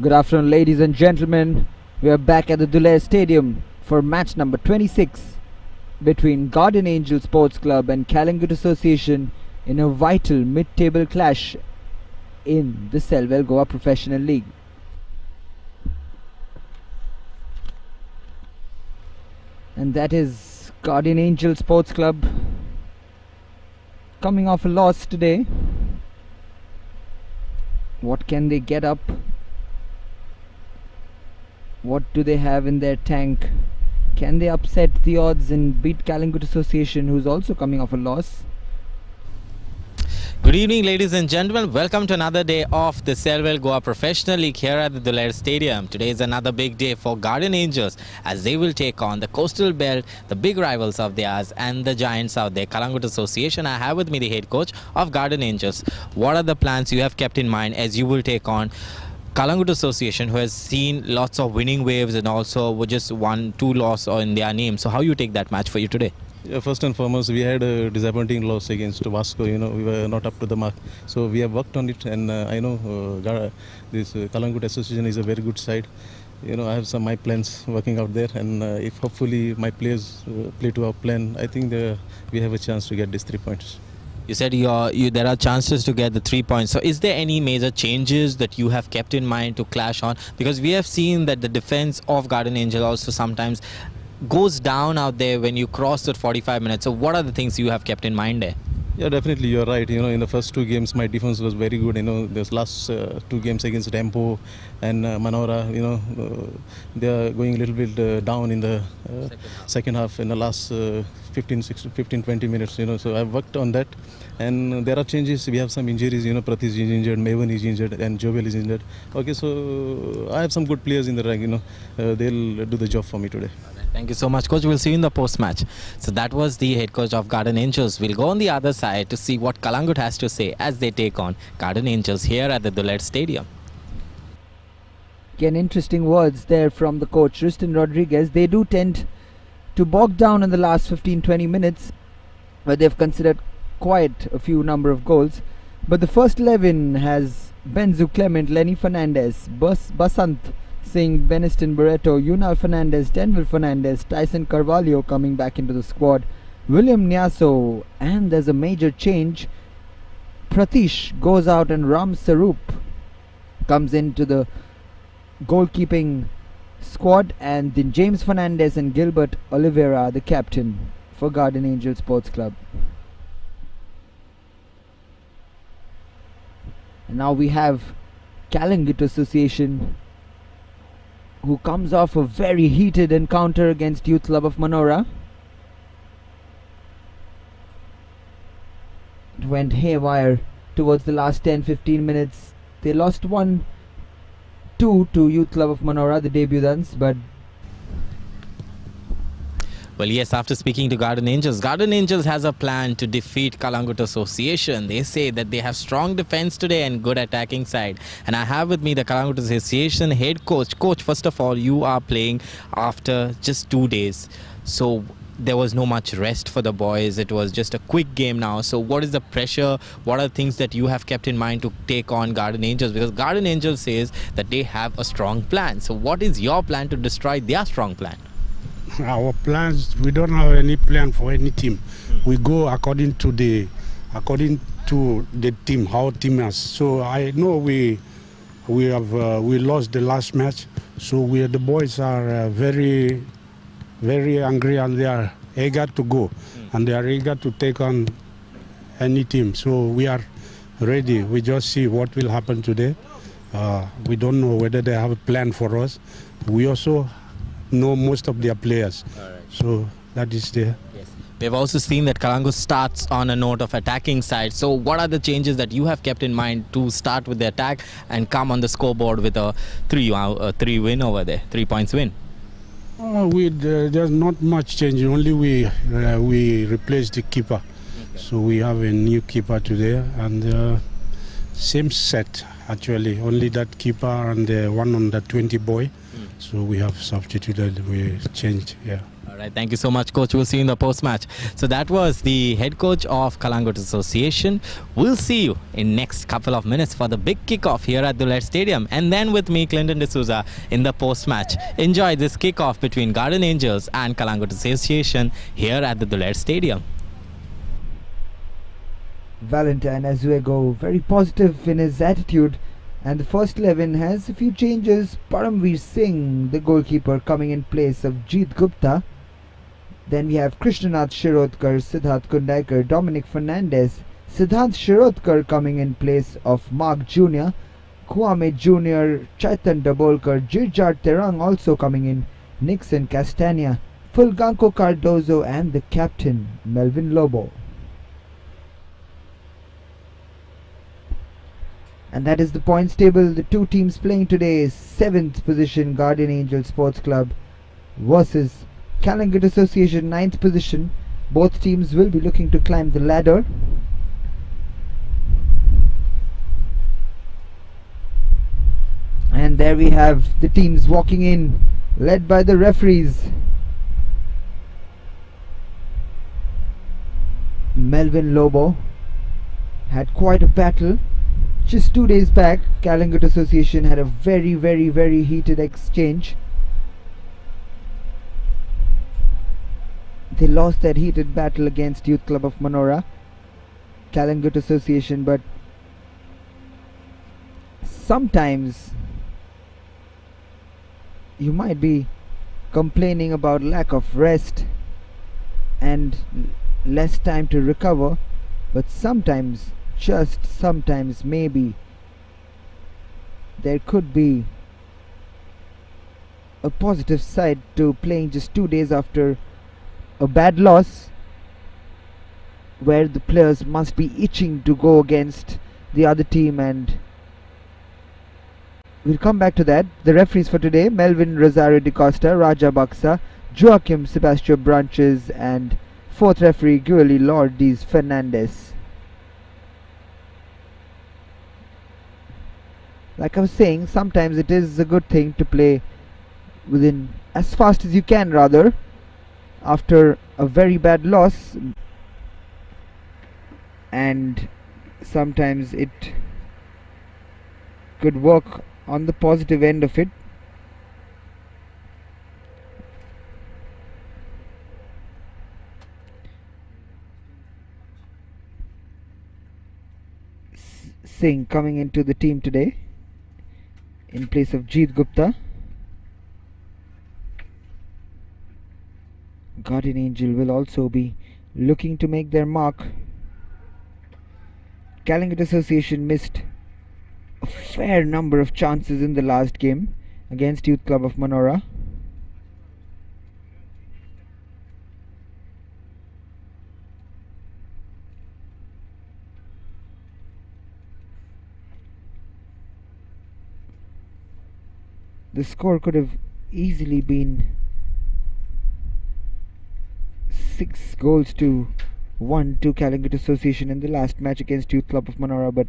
Good afternoon, ladies and gentlemen. We are back at the Duler Stadium for match number 26 between Guardian Angel Sports Club and Calangute Association in a vital mid-table clash in the Selvel Goa Professional League. And that is Guardian Angel Sports Club coming off a loss today. What can they get up? What do they have in their tank? Can they upset the odds and beat Calangute Association, who's also coming off a loss? Good evening, ladies and gentlemen. Welcome to another day of the Selvel Goa Professional League here at the Duler Stadium. Today is another big day for Guardian Angels as they will take on the Coastal Belt, the big rivals of theirs, and the giants out there, Calangute Association. I have with me the head coach of Guardian Angels. What are the plans you have kept in mind as you will take on Calangute Association, who has seen lots of winning waves and also just 1-2 loss in their name? So how you take that match for you today? Yeah, first and foremost, we had a disappointing loss against Vasco. We were not up to the mark. So we have worked on it, and I know this Calangute Association is a very good side. I have my plans working out there, and if hopefully my players play to our plan, I think we have a chance to get these 3 points. You said there are chances to get the 3 points. So is there any major changes that you have kept in mind to clash on? Because we have seen that the defense of Guardian Angel also sometimes goes down out there when you cross that 45 minutes. So what are the things you have kept in mind there? Yeah, definitely, you're right. In the first 2 games, my defense was very good. Those last 2 games against Tempo and Manora, they are going a little bit down in the second half in the last 15-20 minutes. So I've worked on that, and there are changes. We have some injuries. Pratish is injured, Maven is injured, and Jovel is injured. Okay, so I have some good players in the rank. They'll do the job for me today. Thank you so much, Coach. We'll see you in the post-match. So that was the head coach of Guardian Angels. We'll go on the other side to see what Calangute has to say as they take on Guardian Angels here at the Duler Stadium. Again, interesting words there from the coach, Tristan Rodriguez. They do tend to bog down in the last 15-20 minutes, where they've considered quite a few number of goals. But the first 11 has Benzu Clement, Lenny Fernandez, Basant Singh, Beniston Barreto, Yunal Fernandez, Denville Fernandez, Tyson Carvalho coming back into the squad, William Nyaso, and there's a major change. Pratish goes out and Ram Sarup comes into the goalkeeping squad, and then James Fernandez and Gilbert Oliveira, the captain for Guardian Angel Sports Club. And now we have Calangute Association, who comes off a very heated encounter against Youth Club of Manora. It went haywire towards the last 10-15 minutes. They lost 1-2 to Youth Club of Manora, the debutants, but well, yes, after speaking to Guardian Angels has a plan to defeat Calangute Association. They say that they have strong defense today and good attacking side. And I have with me the Calangute Association head coach. Coach, first of all, you are playing after just 2 days. So there was no much rest for the boys. It was just a quick game now. So what is the pressure? What are the things that you have kept in mind to take on Guardian Angels? Because Guardian Angels says that they have a strong plan. So what is your plan to destroy their strong plan? Our plans, we don't have any plan for any team. We go according to the team, how team is. So I know we lost the last match. So the boys are very, very angry, and they are eager to go, and they are eager to take on any team. So we are ready. We just see what will happen today. We don't know whether they have a plan for us. We also know most of their players. So that is there. Yes. We've also seen that Calangute starts on a note of attacking side. So what are the changes that you have kept in mind to start with the attack and come on the scoreboard with a 3 win over there, 3 points win? There's not much change. Only we replaced the keeper. Okay. So we have a new keeper today, and same set actually. Only that keeper and the one on the 20 boy. So we have substituted. We changed. Yeah. All right, thank you so much, coach. We'll see you in the post-match. So that was the head coach of Calangute Association. We'll see you in next couple of minutes for the big kickoff here at Duler Stadium, and then with me, Clinton D'Souza, in the post-match. Enjoy this kickoff between Garden Angels and Calangute Association here at the Duler Stadium. Valentine Azuego, very positive in his attitude, and the first 11 has a few changes. Paramveer Singh, the goalkeeper, coming in place of Jeet Gupta. Then we have Krishnanath Shirodkar, Siddharth Kundaikar, Dominic Fernandez, Siddharth Shirodkar coming in place of Mark Jr., Kwame Jr., Chaitan Dabolkar, Jirjat Terang also coming in, Nixon Castagna, Fulganko Cardozo, and the captain Melvin Lobo. And that is the points table. The two teams playing today is 7th position Guardian Angel Sports Club versus Calangute Association 9th position. Both teams will be looking to climb the ladder. And there we have the teams walking in, led by the referees. Melvin Lobo had quite a battle. Just 2 days back, Calangute Association had a very heated exchange. They lost that heated battle against Youth Club of Manora, Calangute Association, but sometimes you might be complaining about lack of rest and less time to recover, but sometimes, just sometimes, maybe there could be a positive side to playing just 2 days after a bad loss, where the players must be itching to go against the other team, and we'll come back to that. The referees for today: Melvin Rosario de Costa, Raja Baksa, Joachim Sebastian Branches, and 4th referee Guillermo Lourdes Fernandez. Like I was saying, sometimes it is a good thing to play within as fast as you can, rather, after a very bad loss, and sometimes it could work on the positive end of it. Singh coming into the team today in place of Jeet Gupta. Guardian Angel will also be looking to make their mark. Calangute Association missed a fair number of chances in the last game against Youth Club of Manora. The score could have easily been 6-1 to Calangute Association in the last match against Youth Club of Manora, but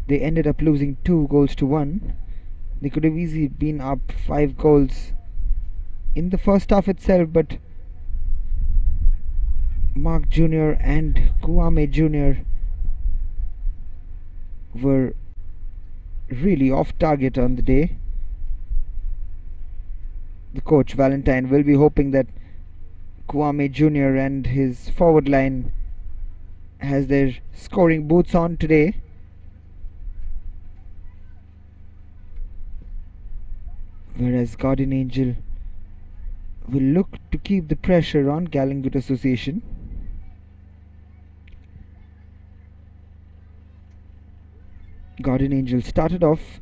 they ended up losing 2-1. They could have easily been up 5 goals in the first half itself, but Mark Jr. and Kwame Jr. were really off target on the day. The coach Valentine will be hoping that Kwame Jr. and his forward line has their scoring boots on today. Whereas Guardian Angel will look to keep the pressure on Calangute Association. Guardian Angel started off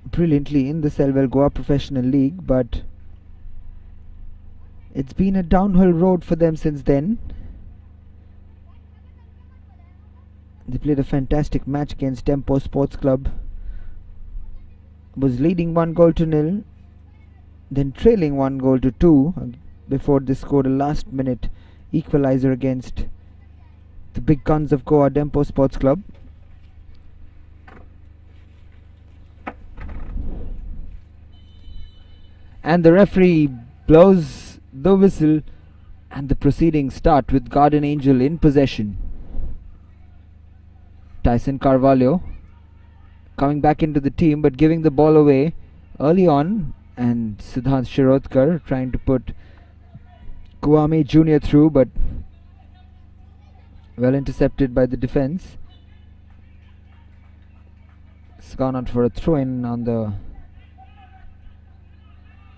brilliantly in the Selvel Goa Professional League, but it's been a downhill road for them since then. They played a fantastic match against Tempo Sports Club, was leading 1-0, then trailing 1-2 before they scored a last minute equalizer against the big guns of Goa, Tempo Sports Club. And the referee blows the whistle and the proceedings start with Garden Angel in possession. Tyson Carvalho coming back into the team but giving the ball away early on, and Siddhant Shirodkar trying to put Kwame Jr. through, but well intercepted by the defense. It's gone out for a throw-in on the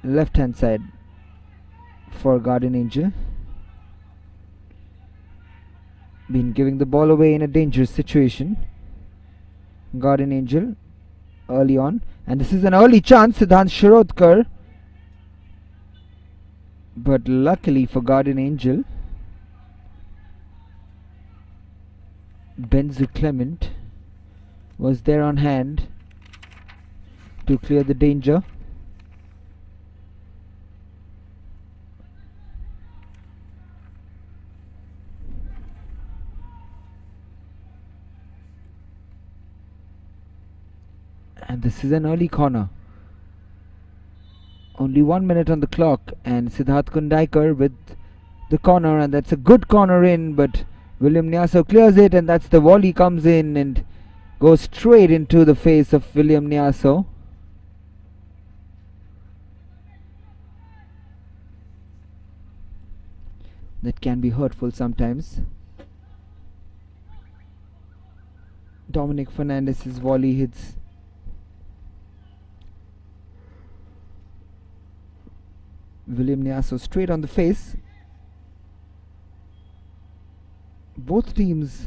left hand side for Garden Angel. Been giving the ball away in a dangerous situation. Garden Angel early on, and this is an early chance. Siddhant Shirodkar, but luckily for Garden Angel, Benzu Clement was there on hand to clear the danger. And this is an early corner. Only 1 minute on the clock, and Siddharth Kundaikar with the corner, and that's a good corner in, but William Nyaso clears it, and that's the volley comes in and goes straight into the face of William Nyaso. That can be hurtful sometimes. Dominic Fernandez's volley hits William Nyaso straight on the face. Both teams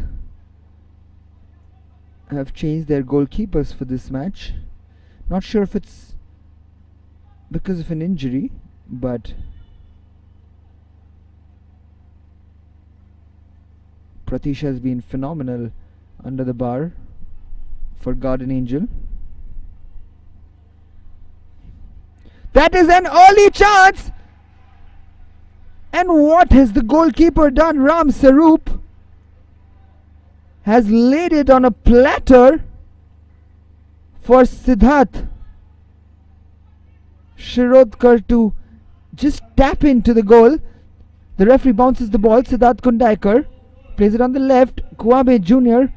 have changed their goalkeepers for this match. Not sure if it's because of an injury, but Pratish has been phenomenal under the bar for Garden Angel. That is an early chance! And what has the goalkeeper done? Ram Sarup has laid it on a platter for Siddharth Shirodkar to just tap into the goal. The referee bounces the ball. Siddharth Kundaikar plays it on the left. Kwame Jr.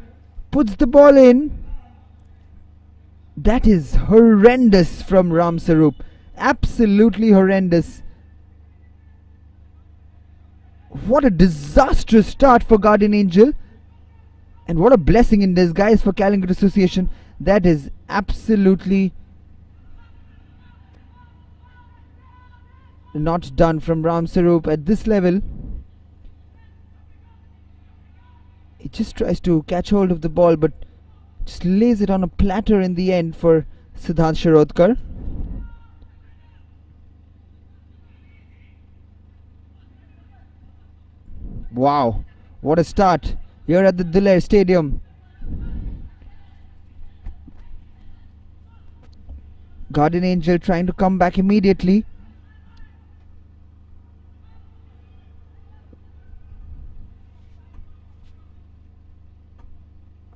puts the ball in. That is horrendous from Ram Sarup. Absolutely horrendous. What a disastrous start for Garden Angel, and what a blessing in disguise for Calangute Association. That is absolutely not done from Ram Sarup at this level. He just tries to catch hold of the ball, but just lays it on a platter in the end for Siddhant Shirodkar. Wow, what a start here at the Duler Stadium. Garden Angel trying to come back immediately.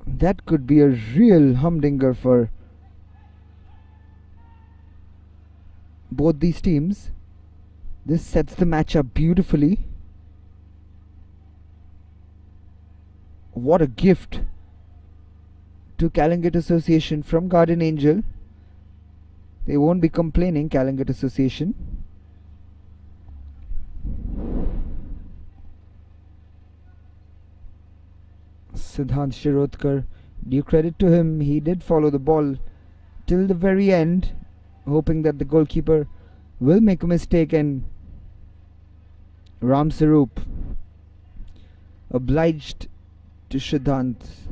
That could be a real humdinger for both these teams. This sets the match up beautifully. What a gift to Calangute Association from Garden Angel. They won't be complaining, Calangute Association. Siddhant Shirodkar, due credit to him, he did follow the ball till the very end, hoping that the goalkeeper will make a mistake, and Ram Sarup obliged to Siddhant's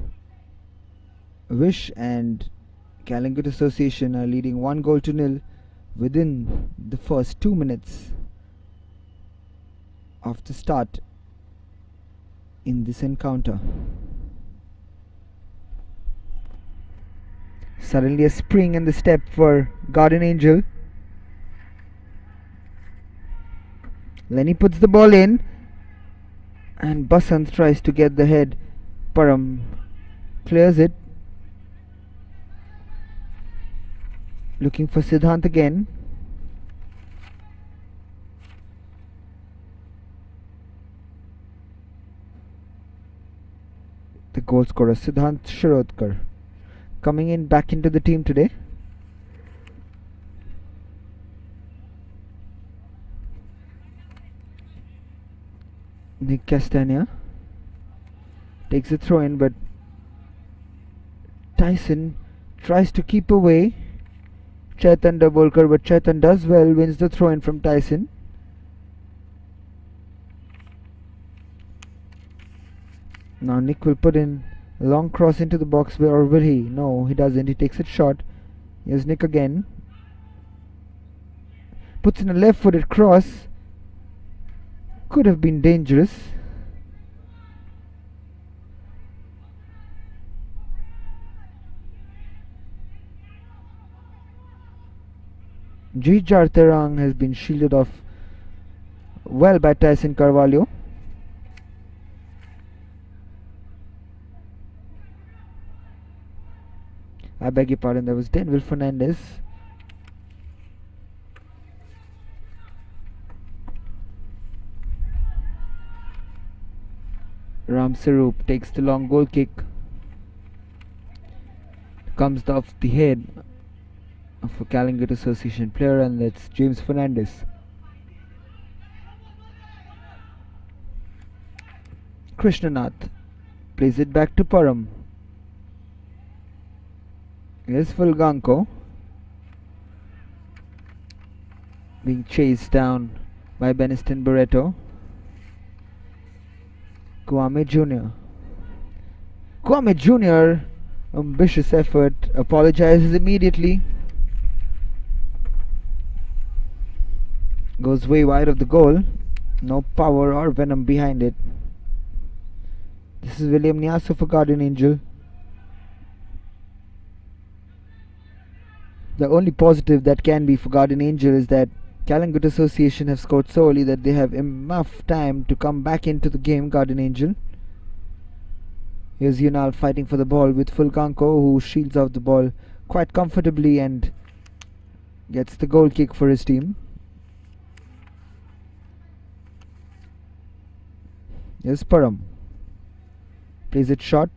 wish, and Calangute Association are leading 1-0 within the first 2 minutes of the start in this encounter. Suddenly a spring in the step for Garden Angel. Lenny puts the ball in, and Basant tries to get the head. Param clears it. Looking for Siddhant again. the goal scorer Siddhant Shirodkar, coming in back into the team today. Nick Castagna takes a throw in, but Tyson tries to keep away Chetan Dabolkar, but Chetan does well, wins the throw in from Tyson. Now Nick will put in a long cross into the box, or will he? No, he doesn't. He takes it short. Here's Nick again. Puts in a left-footed cross. Could have been dangerous. G. Jarterang has been shielded off well by Tyson Carvalho. I beg your pardon, that was Denville Fernandez. Ram Sarup takes the long goal kick. Comes off the head of a Calangute Association player, and that's James Fernandez. Krishnanath plays it back to Param. Here's Fulganko being chased down by Beniston Barreto. Kwame Jr. Kwame Jr. ambitious effort, apologizes immediately. Goes way wide of the goal. No power or venom behind it. This is William Nyasu for Guardian Angel. The only positive that can be for Guardian Angel is that Calangute Association have scored so early that they have enough time to come back into the game. Guardian Angel. Here's Yunal fighting for the ball with Fulganko, who shields off the ball quite comfortably and gets the goal kick for his team. Here's Param. Plays it short.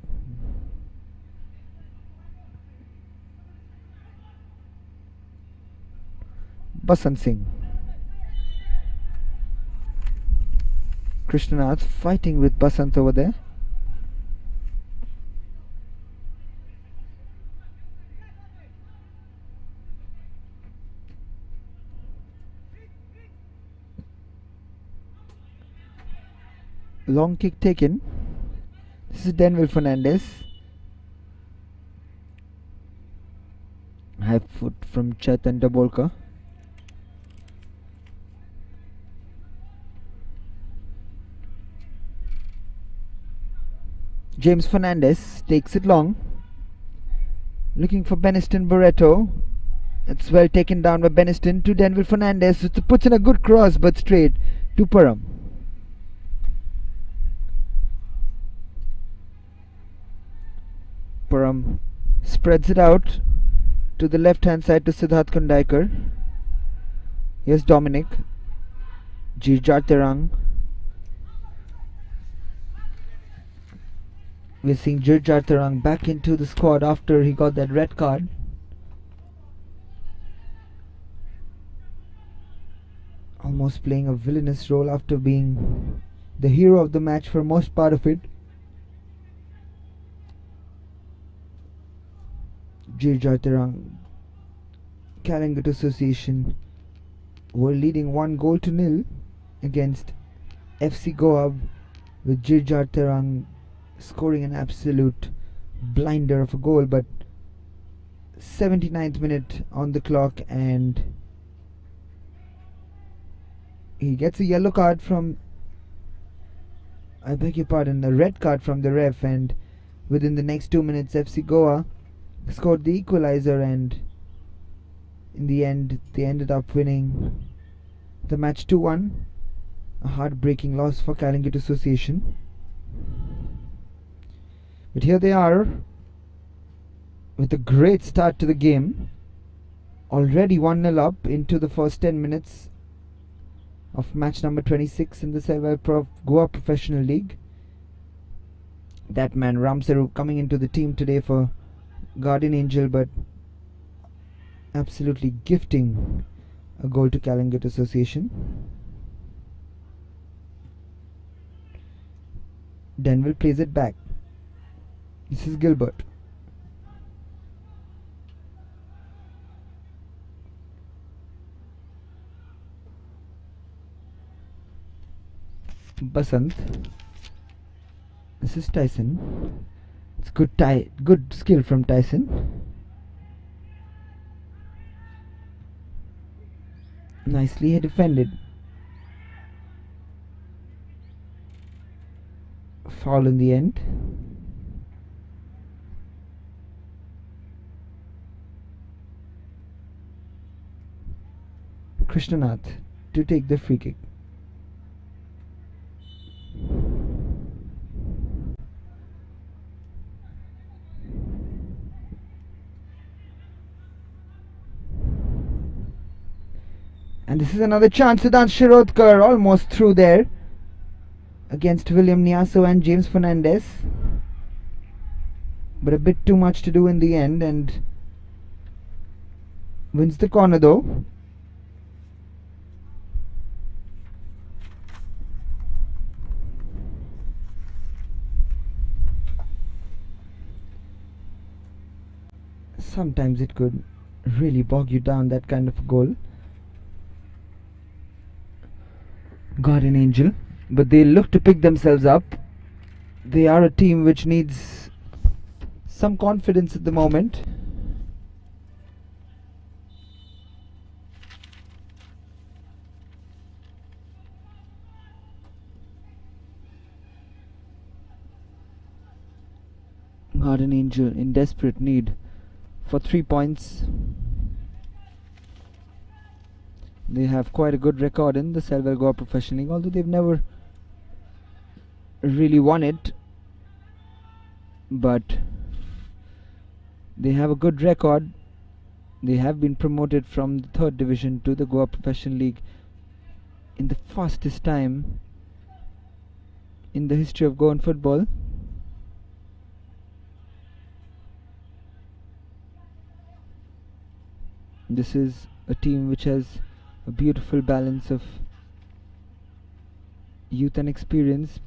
Basant Singh. Krishnanath fighting with Basant over there. Long kick taken. This is Denville Fernandez. High foot from Chetan Dabolkar. James Fernandez takes it long. Looking for Beniston Barreto. It's well taken down by Beniston to Denville Fernandez, who puts in a good cross but straight to Param. Param spreads it out to the left hand side to Siddharth Kundaikar. Here's Dominic. G. Jarterang. We're seeing G. Jarterang back into the squad after he got that red card. Almost playing a villainous role after being the hero of the match for most part of it. G. Jarterang, Calangute Association were leading 1-0 against FC Goa, with G. Jarterang scoring an absolute blinder of a goal, but 79th minute on the clock and he gets a yellow card from, I beg your pardon, a red card from the ref, and within the next 2 minutes FC Goa scored the equalizer, and in the end they ended up winning the match 2-1. A heartbreaking loss for Calangute Association. But here they are with a great start to the game. Already 1-0 up into the first 10 minutes of match number 26 in the Selvel Goa Professional League. that man Ramsaru coming into the team today for Guardian Angel, but absolutely gifting a goal to Calangute Association. Denville plays it back. This is Gilbert. Basant. This is Tyson. It's good skill from Tyson. Nicely defended. Foul in the end. Krishnanath to take the free kick. And this is another chance. Siddhant Shirodkar almost through there against William Niaso and James Fernandez, but a bit too much to do in the end, and wins the corner though. Sometimes it could really bog you down, that kind of a goal. Guardian Angel, but they look to pick themselves up. They are a team which needs some confidence at the moment. Guardian Angel in desperate need for 3 points. They have quite a good record in the Selvel Goa Professional League, although they've never really won it, but they have a good record. They have been promoted from the 3rd division to the Goa Professional League in the fastest time in the history of Goan football. This is a team which has a beautiful balance of youth and experience.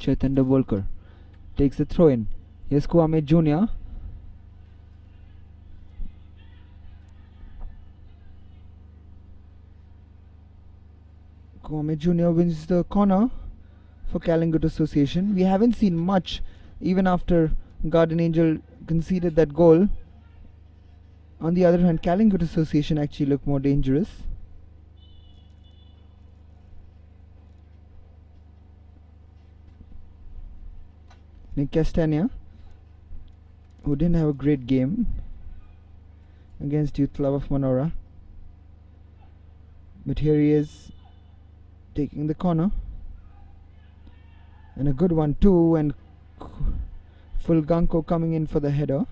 Chaitanya Volkar takes the throw in. Here's Kwame Jr. Kwame Jr. wins the corner for Calangute Association. We haven't seen much even after Guardian Angel conceded that goal. On the other hand, Calangute Association actually look more dangerous. Nick Castagna, who didn't have a great game against Youth Club of Manora, but here he is taking the corner, and a good one too, and Fulganko coming in for the header.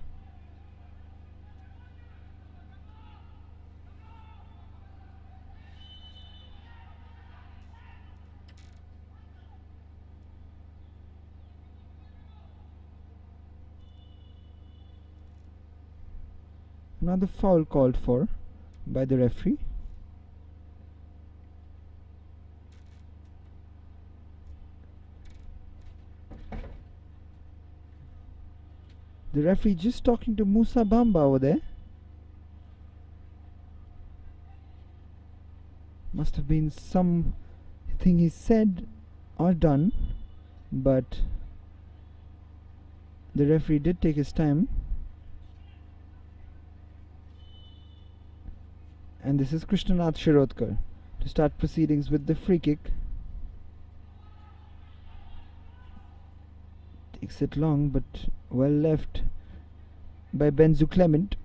Another foul called for by the referee. The referee just talking to Musa Bamba over there. Must have been something he said or done, but the referee did take his time. And this is Krishnanath Shirodkar to start proceedings with the free kick. Takes it long, but well left by Benzu Clement.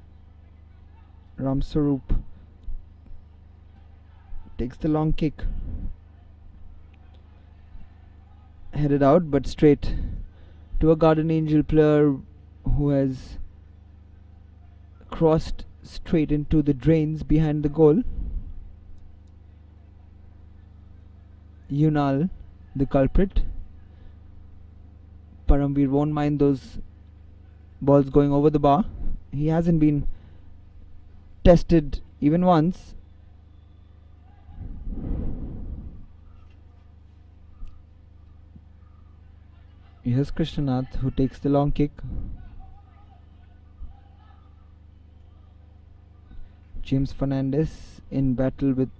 Ram Sarup takes the long kick, headed out but straight to a Garden Angel player who has crossed straight into the drains behind the goal. Yunal, the culprit. Paramveer won't mind those balls going over the bar. He hasn't been tested even once. Here's Krishnanath, who takes the long kick. James Fernandez in battle with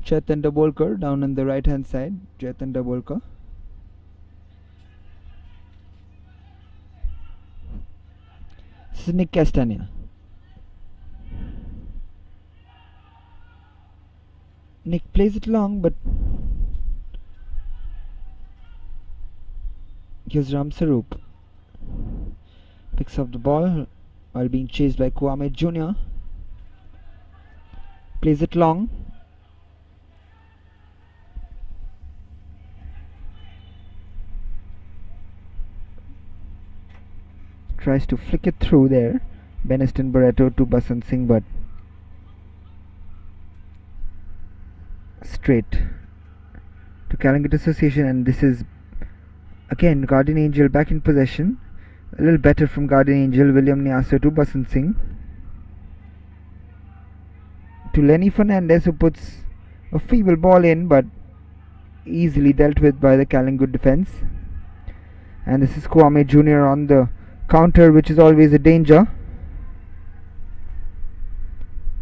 Chetan Dabolkar down on the right hand side. Chetan Dabolkar. This is Nick Castagna. Nick plays it long, but here's Ram Sarup. Picks up the ball while being chased by Kwame Jr. Plays it long. Tries to flick it through there. Beniston Barreto to Basant Singh, but straight to Calangute Association, and this is again Guardian Angel back in possession. A little better from Guardian Angel. William Nyaso to Basant Singh. To Lenny Fernandez, who puts a feeble ball in, but easily dealt with by the Calangute defense. And this is Kwame Jr. on the counter, which is always a danger.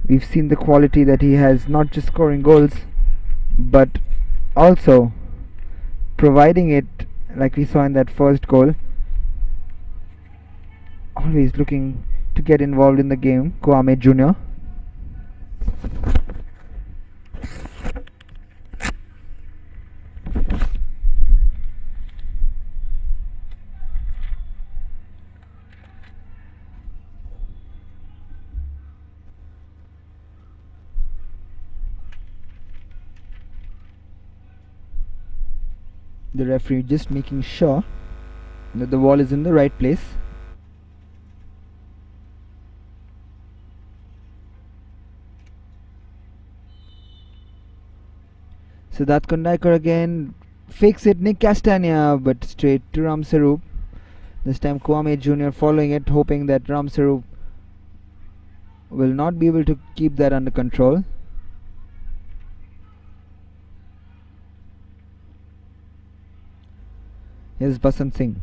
We've seen the quality that he has, not just scoring goals but also providing it, like we saw in that first goal. Always looking to get involved in the game, Kwame Jr. The referee just making sure that the ball is in the right place. Siddharth Kondaikar again fakes it. Nick Castagna, but straight to Ram Sarup. This time Kwame Jr. following it, hoping that Ram Sarup will not be able to keep that under control. Here's Basant Singh.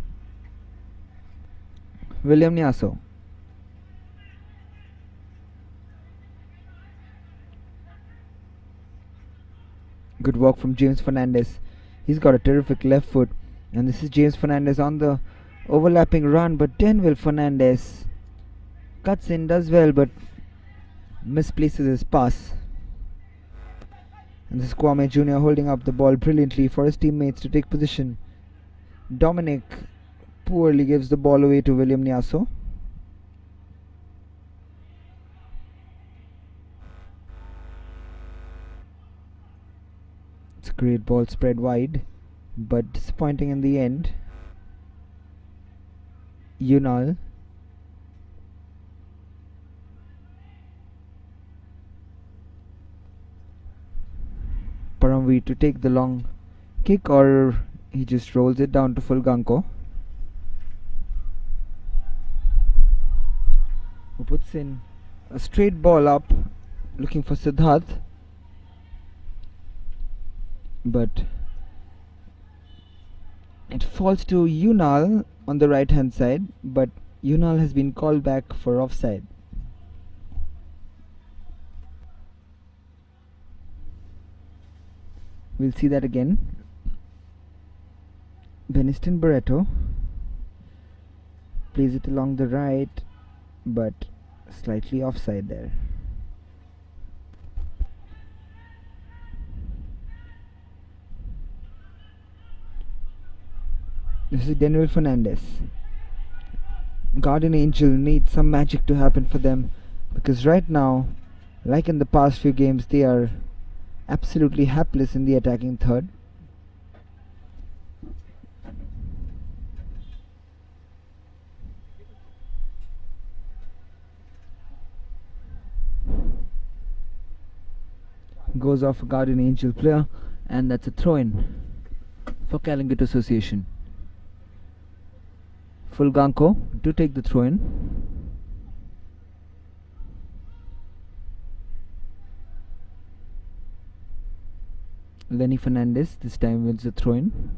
William Nyaso. Good work from James Fernandez. He's got a terrific left foot. And this is James Fernandez on the overlapping run. But Denville Fernandez cuts in, does well, but misplaces his pass. And this is Kwame Jr. holding up the ball brilliantly for his teammates to take position. Dominic poorly gives the ball away to William Nyaso. It's a great ball spread wide, but disappointing in the end. Yunal. Paramveer to take the long kick, or he just rolls it down to Fulganko, who puts in a straight ball up, looking for Siddharth, but it falls to Yunal on the right hand side, but Yunal has been called back for offside. We'll see that again. Beniston Barreto plays it along the right, but slightly offside there. This is Denville Fernandez. Guardian Angel needs some magic to happen for them, because right now, like in the past few games, they are absolutely hapless in the attacking third. goes off a Guardian Angel player, and that's a throw-in for Calangute Association. Fulganko to take the throw-in. Lenny Fernandez this time wins the throw-in.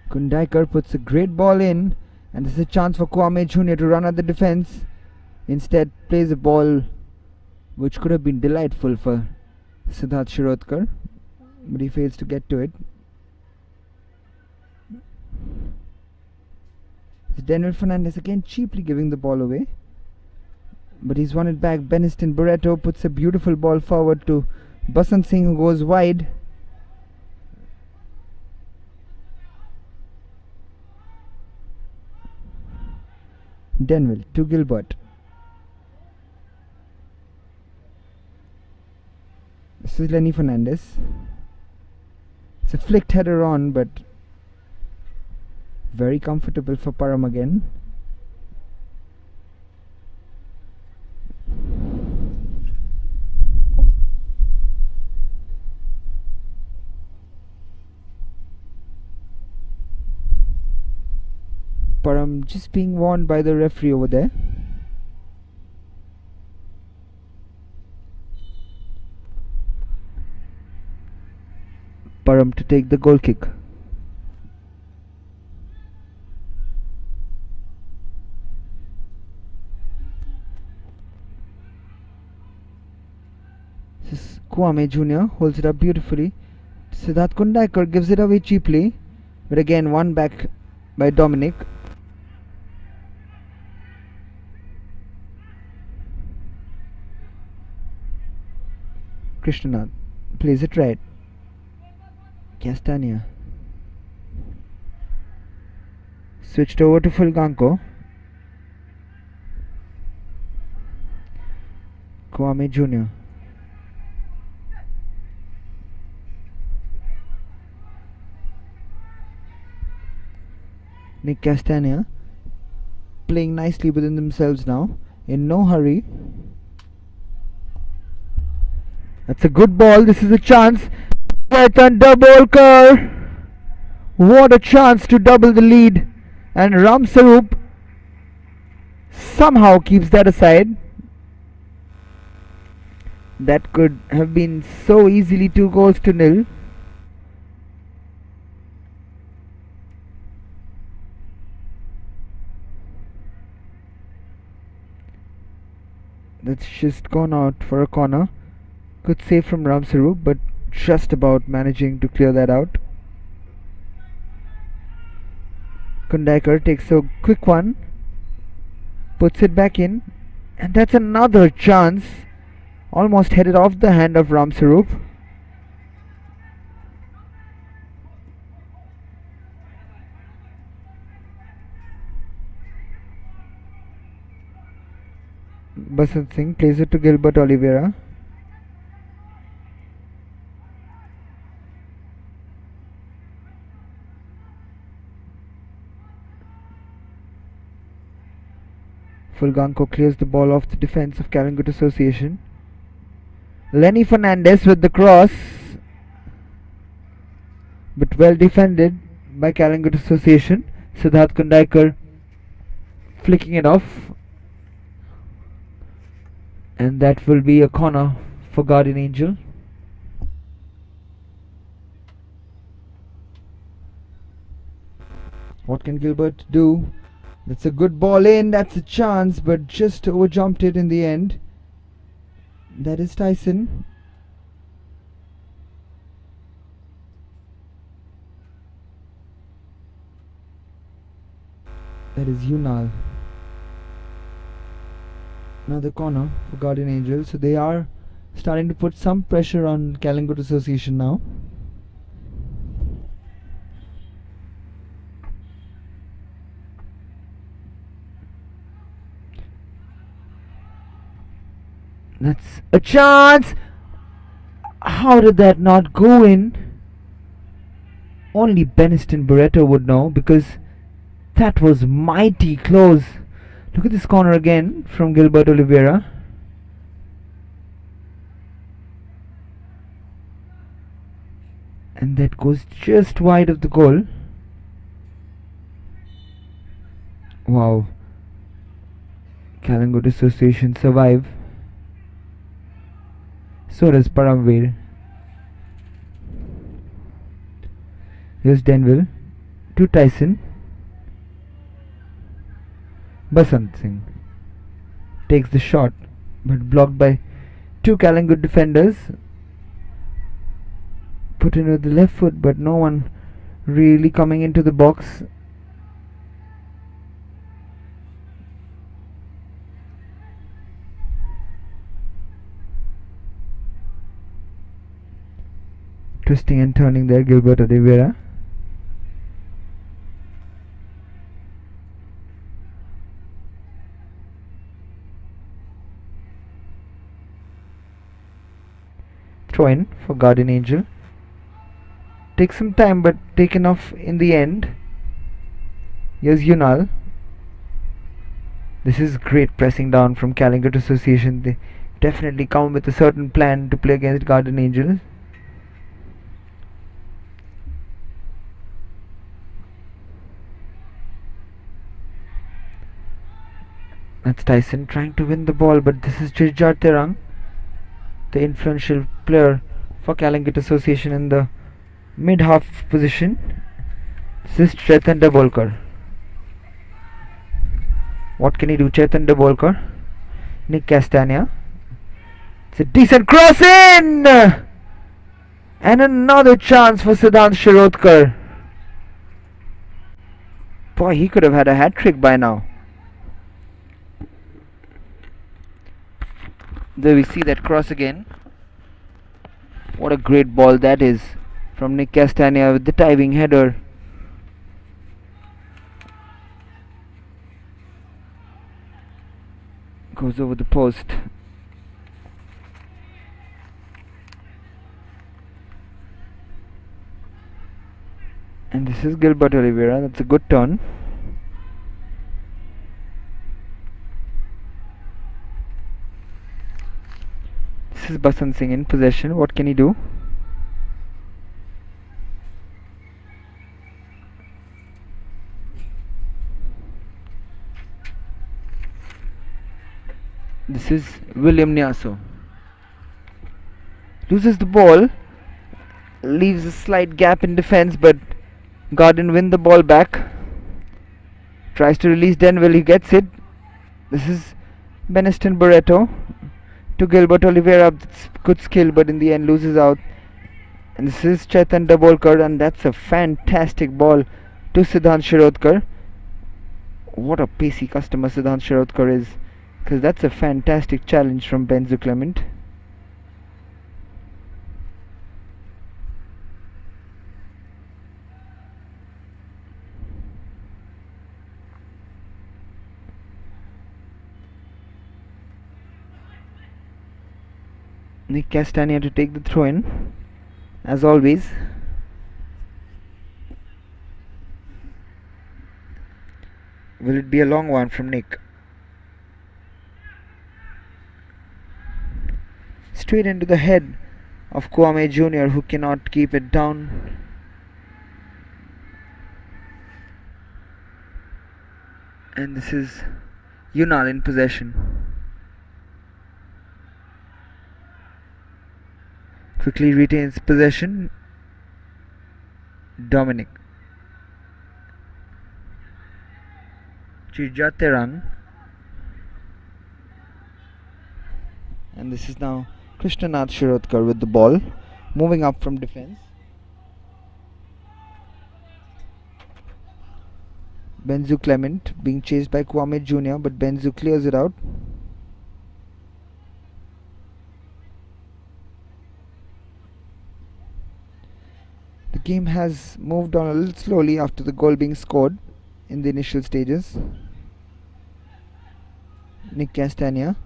Kundaikar puts a great ball in, and this is a chance for Kwame Jr. to run at the defense. Instead plays a ball which could have been delightful for Siddharth Shirodkar, but he fails to get to it. Daniel Fernandez again cheaply giving the ball away, but he's won it back. Beniston Barreto puts a beautiful ball forward to Basant Singh, who goes wide. Denville to Gilbert. This is Lenny Fernandez. It's a flicked header on, but very comfortable for Param again. Param just being warned by the referee over there. Param to take the goal kick. This is Kwame Jr. holds it up beautifully. Siddharth Kundaikar gives it away cheaply, but again won back by Dominic. Krishnanath plays it right. Castania switched over to Fulganko. Kwame Jr. Nick Castania playing nicely within themselves now, in no hurry. That's a good ball. This is a chance. Ketan Dabolkar. What a chance to double the lead. And Ram Sarup somehow keeps that aside. That could have been so easily 2-0. That's just gone out for a corner. Good save from Ramsarup, but just about managing to clear that out. Kundaikar takes a quick one, puts it back in, and that's another chance. Almost headed off the hand of Ramsarup. Basant Singh plays it to Gilbert Oliveira. Fulganko clears the ball off the defense of Calangute Association. Lenny Fernandez with the cross, but well defended by Calangute Association. Siddharth Kundaikar flicking it off, and that will be a corner for Guardian Angel. What can Gilbert do? That's a good ball in, that's a chance, but just overjumped it in the end. That is Tyson. That is Yunal. Another corner for Guardian Angel. So they are starting to put some pressure on Calangute Association now. That's a chance. How did that not go in? Only Beniston Barreto would know, because That was mighty close. Look at this corner again from Gilbert Oliveira. And that goes just wide of the goal. Wow. Calangute Association survive. So does Paramveer. Here's Denville to Tyson. Basant Singh takes the shot, but blocked by two Calangute defenders. Put in with the left foot, but no one really coming into the box. Twisting and turning there, Gilbert Oliveira. Throw in for Guardian Angel. Takes some time, but taken off in the end. Here's Yunal. This is great pressing down from Calangute Association. They definitely come with a certain plan to play against Guardian Angel. That's Tyson trying to win the ball, but this is Chirjat Terang, the influential player for Calangute Association in the mid-half position. This is Chetan Dabolkar. What can he do? Chetan Dabolkar. Nick Castagna. It's a decent cross in! And another chance for Siddhant Shirodkar. Boy, he could have had a hat-trick by now. There we see that cross again. What a great ball that is from Nick Castagna with the diving header. Goes over the post. And this is Gilbert Oliveira. That's a good turn. This is Basant Singh in possession. What can he do? This is William Nyaso. Loses the ball. Leaves a slight gap in defense, but Garden win the ball back. Tries to release Denville. He gets it. This is Beniston Barreto to Gilbert Oliveira. That's good skill, but in the end loses out. And this is Chetan Dabolkar, and that's a fantastic ball to Siddhant Shirodkar. What a pacey customer Siddhant Shirodkar is, because that's a fantastic challenge from Benzu Clement. Nick Castagna to take the throw in, as always. Will it be a long one from Nick? Straight into the head of Kwame Jr., who cannot keep it down. And this is Yunal in possession. Quickly retains possession. Dominic. Chirjat Terang. And this is now Krishnanath Shirodkar with the ball, moving up from defense. Benzu Clement being chased by Kwame Jr., but Benzu clears it out. The game has moved on a little slowly after the goal being scored in the initial stages. Nick Castagna.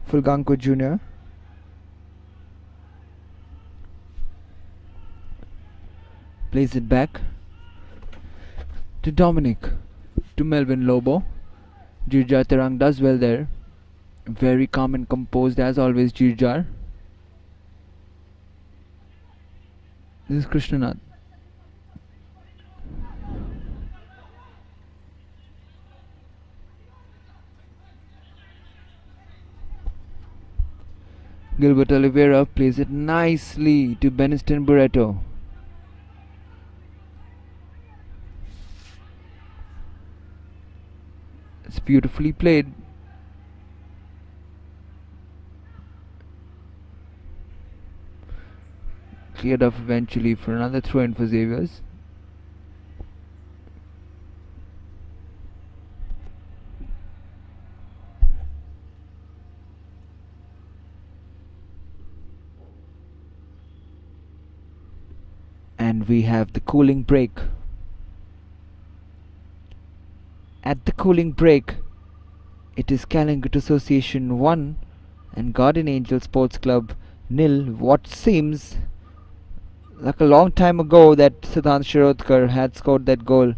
Fulganko Jr. Plays it back to Dominic, to Melvin Lobo. Jirjar Terang does well there. Very calm and composed as always, Jirjar. This is Krishnanath. Gilbert Oliveira plays it nicely to Beniston Barreto. It's beautifully played. Cleared off eventually for another throw in for Xavier's. And we have the cooling break. At the cooling break, it is Calangute Association 1 and Garden Angel Sports Club 0. What seems like a long time ago that Siddhant Shirodkar had scored that goal.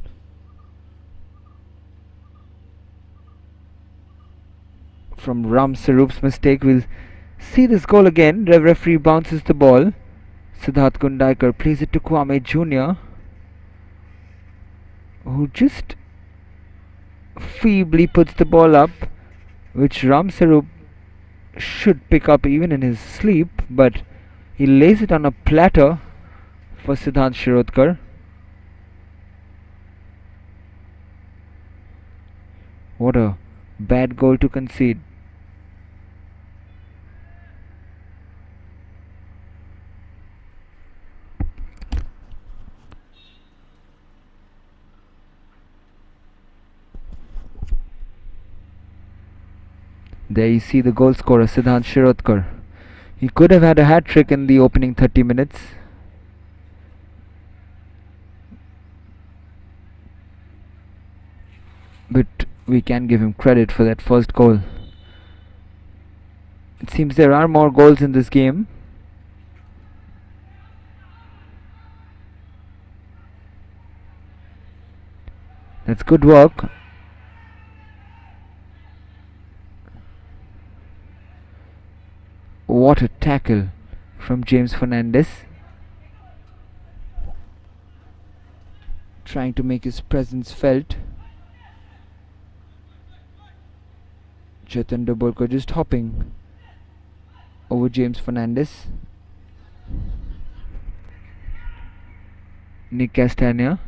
From Ram Sarup's mistake, we'll see this goal again. The referee bounces the ball. Siddharth Kundaikar plays it to Kwame Jr., who just feebly puts the ball up, which Ram Sarup should pick up even in his sleep, but he lays it on a platter for Siddhant Shirodkar. What a bad goal to concede. There you see the goal scorer, Siddhant Shirodkar. He could have had a hat-trick in the opening 30 minutes. But we can give him credit for that first goal. It seems there are more goals in this game. That's good work. What a tackle from James Fernandez. Trying to make his presence felt. Chetan Dabolkar just hopping over James Fernandez. Nick Castagna.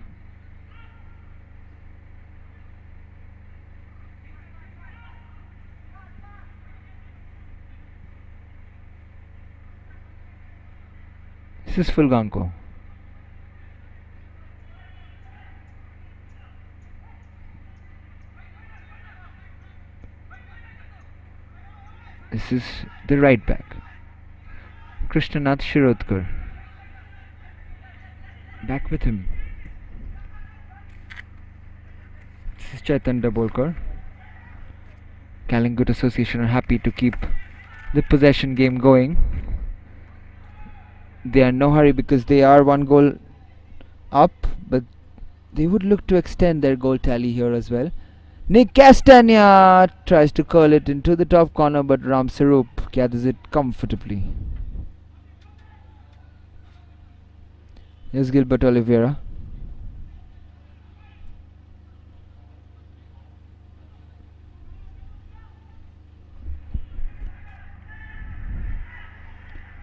This is Fulganko. This is the right back, Krishnanath Shirodkar. Back with him. This is Chaitan Dabolkar. Calangute Association are happy to keep the possession game going. They are in no hurry because they are one goal up, but they would look to extend their goal tally here as well. Nick Castagna tries to curl it into the top corner, but Ram Sarup gathers it comfortably. Here's Gilbert Oliveira.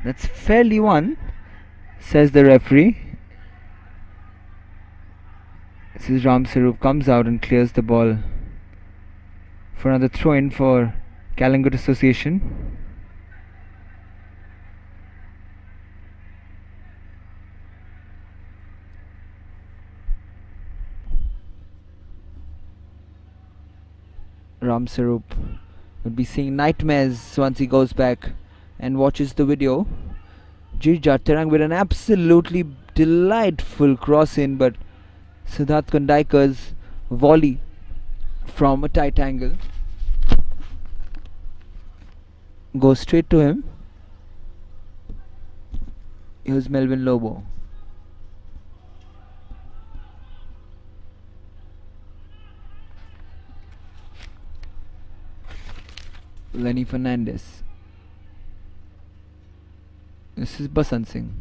That's fairly won, says the referee. This is Ram Sarup comes out and clears the ball for another throw in for Calangute Association. Ram Sarup would be seeing nightmares once he goes back and watches the video. Jirjar Terang with an absolutely delightful cross in, but Siddharth Kundaikar's volley from a tight angle goes straight to him. Here's Melvin Lobo. Lenny Fernandez. This is Basant Singh.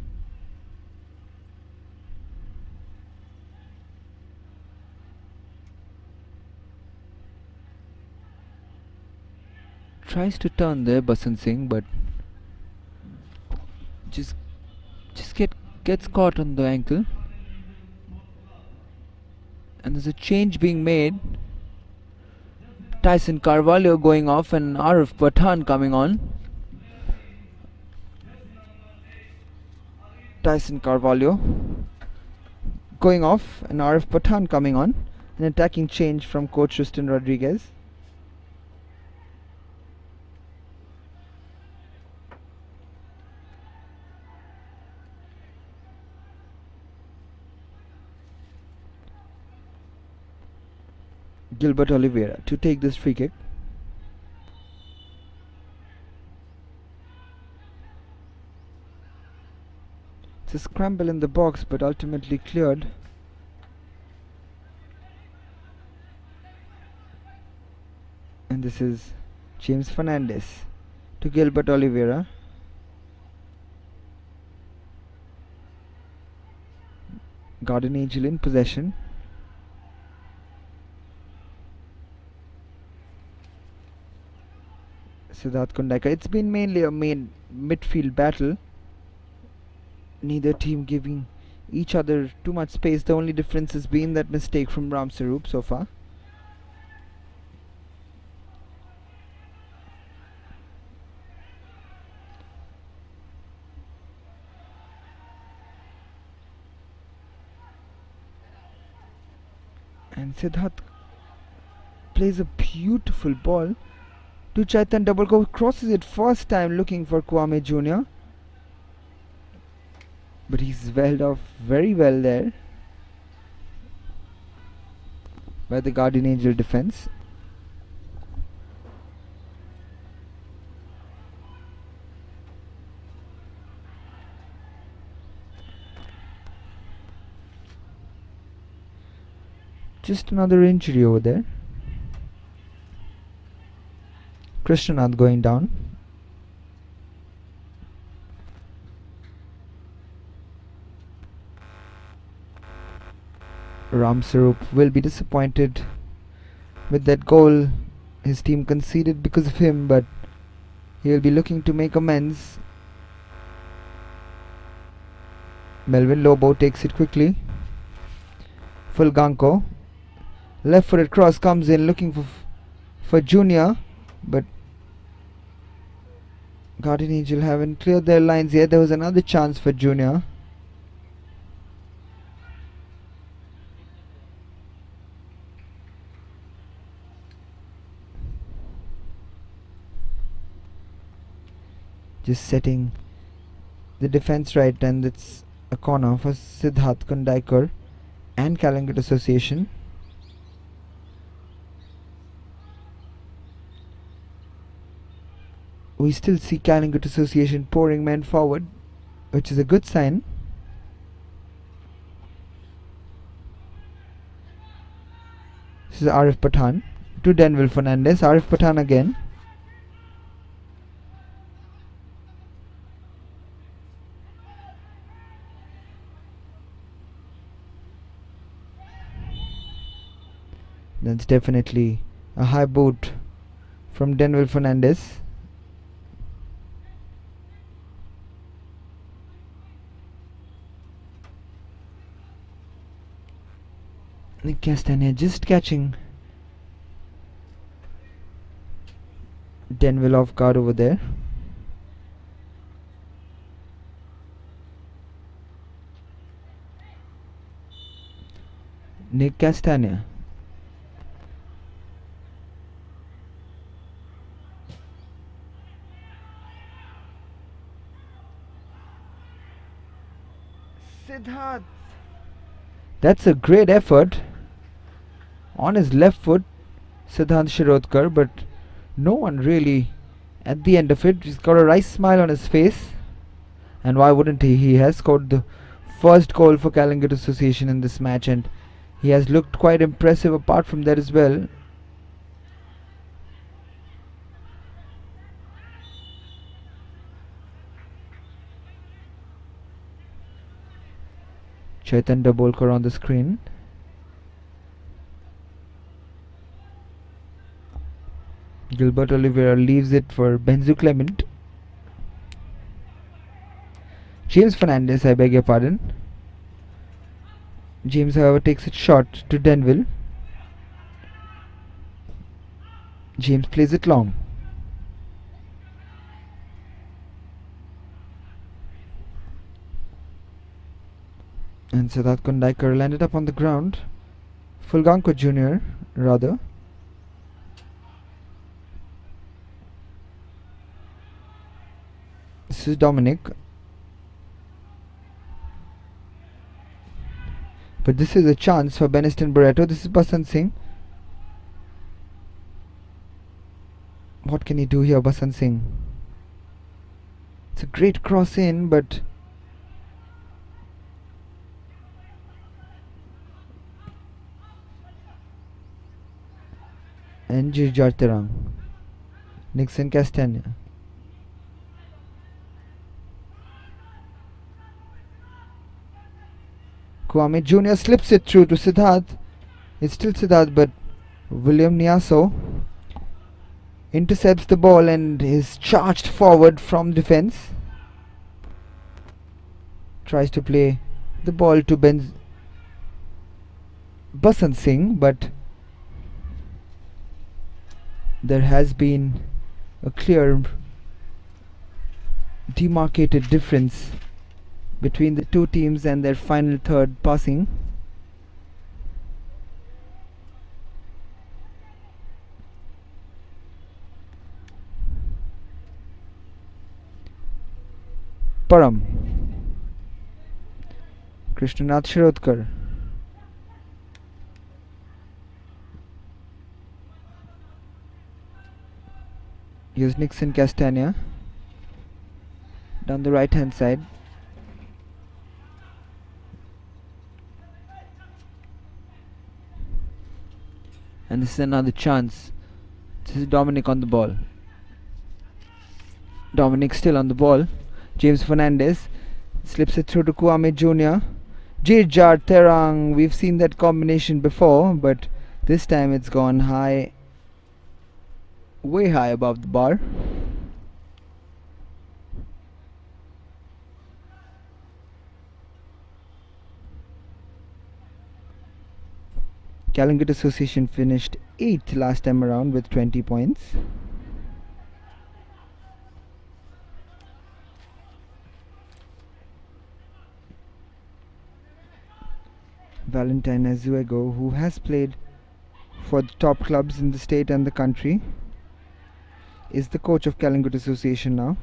Tries to turn there, Basant Singh, but just gets caught on the ankle. And there's a change being made. Tyson Carvalho going off and Arif Pathan coming on. Tyson Carvalho going off and Arif Pathan coming on. An attacking change from coach Tristan Rodriguez. Gilbert Oliveira to take this free kick. It's a scramble in the box, but ultimately cleared. And this is James Fernandez to Gilbert Oliveira. Garden Angel in possession. Siddharth Kundakar. It's been mainly a main midfield battle. Neither team giving each other too much space. The only difference has been that mistake from Ram Sarup so far. And Siddharth plays a beautiful ball to Chaitan Doublecove, crosses it first time looking for Kwame Jr. But he's welled off very well there by the Guardian Angel defense. Just another injury over there. Krishnanath going down. Ram Sarup will be disappointed with that goal his team conceded because of him, but he will be looking to make amends. Melvin Lobo takes it quickly. Fulganko, left footed cross comes in looking for Junior, but Guardian Angel haven't cleared their lines yet. There was another chance for Junior. Just setting the defense right, and it's a corner for Siddharth Kundakar and Calangute Association. We still see Calangute Association pouring men forward, which is a good sign. This is Arif Pathan to Denville Fernandez. Arif Pathan again. That's definitely a high boot from Denville Fernandez. Nick Castagna just catching Denville off guard over there. Nick Castagna. Siddharth. That's a great effort on his left foot, Siddharth Shirodkar, but no one really at the end of it. He's got a nice smile on his face, and why wouldn't he? He has scored the first goal for Calangute Association in this match, and he has looked quite impressive apart from that as well. Chaitan Dabolkar on the screen. Gilbert Oliveira leaves it for Benzu Clement. James Fernandez, I beg your pardon. James, however, takes it short to Denville. James plays it long. And Siddharth Kundaikar landed up on the ground. Fulganko Jr. rather. This is Dominic. But this is a chance for Beniston Barreto. This is Basant Singh. What can he do here, Basant Singh? It's a great cross in, but NG Jarterang. Nixon Castagna. Kwame Jr. slips it through to Siddharth. It's still Siddharth, but William Niaso intercepts the ball and is charged forward from defense. Tries to play the ball to Basant Singh, but there has been a clear demarcated difference between the two teams and their final third passing. Param. Krishnanath Shirodkar. Here's Nixon Castagna down the right hand side. And this is another chance. This is Dominic on the ball. Dominic still on the ball. James Fernandez slips it through to Kwame Jr. Jar Terang. We've seen that combination before, but this time it's gone high, way high above the bar. Calangute Association finished 8th last time around with 20 points. Valentine Azuego, who has played for the top clubs in the state and the country, is the coach of Calangute Association now.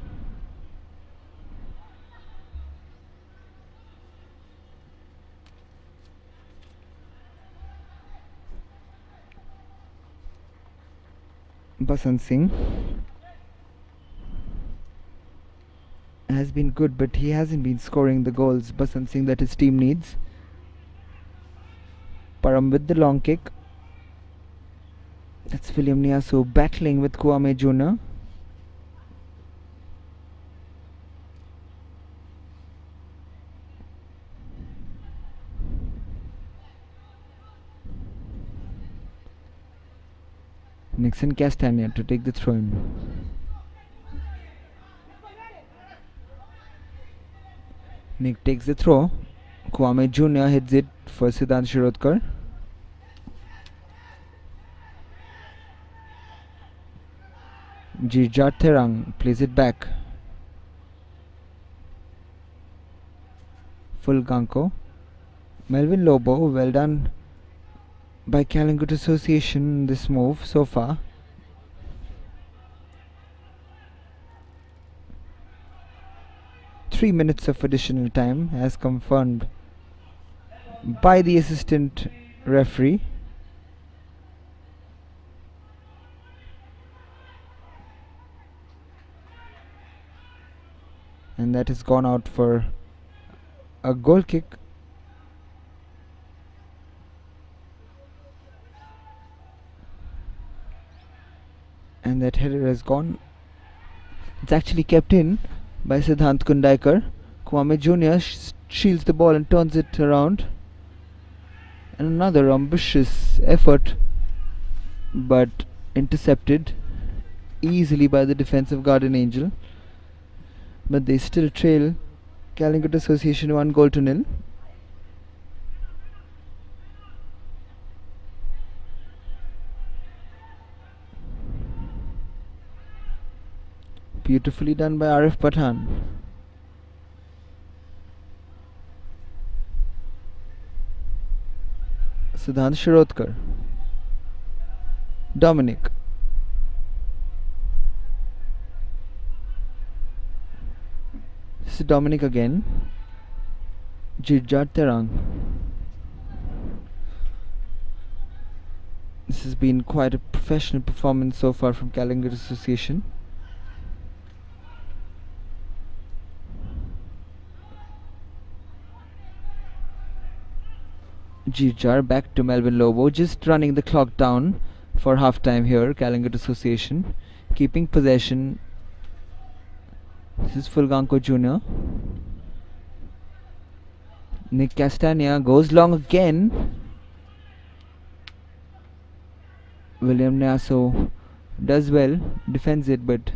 Basant Singh has been good, but he hasn't been scoring the goals, Basant Singh, that his team needs. Param with the long kick. That's William Niaso battling with Kwame Jr. Nixon Castagna to take the throw in. Nick takes the throw. Kwame Jr. hits it for Siddharth Shirodkar. Jar Terang plays it back. Full Ganko. Melvin Lobo, well done by Calangute Association this move so far. Three minutes of additional time as confirmed by the assistant referee. And that has gone out for a goal kick. And that header has gone. It's actually kept in by Siddharth Kundaikar. Kwame Jr. shields the ball and turns it around. And another ambitious effort, but intercepted easily by the defense of Garden Angel. But they still trail Calangute Association 1-0. Beautifully done by Arif Pathan. Siddhant Shirodkar. Dominic. This is Dominic again. Jirjat Terang. This has been quite a professional performance so far from Calangute Association. Jirjar back to Melvin Lobo, just running the clock down for half time here. Calangute Association keeping possession. This is Fulganko Jr. Nick Castagna goes long again. William Naso does well, defends it, but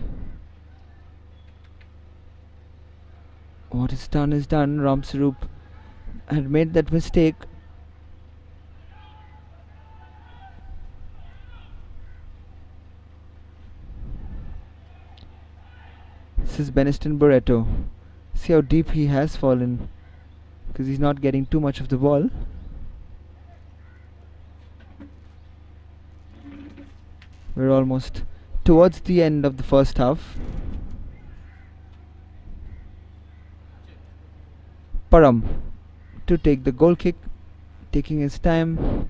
what is done is done. Ramsarup had made that mistake. This is Beniston Barreto. See how deep he has fallen, because he's not getting too much of the ball. We're almost towards the end of the first half. Param to take the goal kick, taking his time.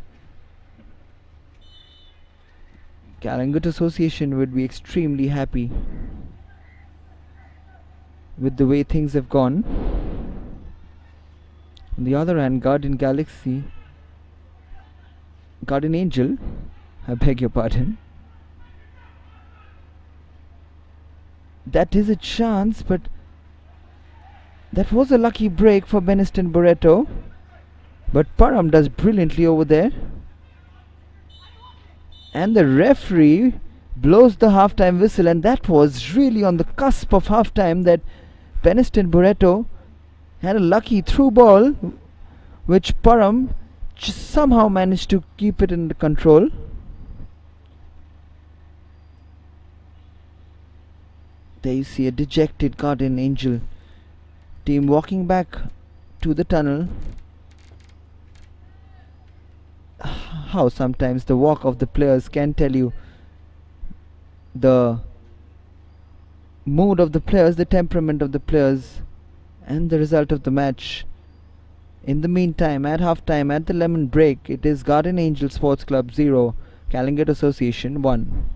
Calangute Association would be extremely happy with the way things have gone. On the other hand, Garden Angel, I beg your pardon. That is a chance, but that was a lucky break for Beniston Barreto. But Param does brilliantly over there. And the referee blows the halftime whistle, and that was really on the cusp of halftime that Beniston Barreto had a lucky through ball, which Param just somehow managed to keep it under control. There you see a dejected Garden Angel team walking back to the tunnel. How sometimes the walk of the players can tell you the mood of the players, the temperament of the players, and the result of the match. In the meantime, at halftime, at the lemon break, it is Garden Angel Sports Club 0, Calangute Association 1.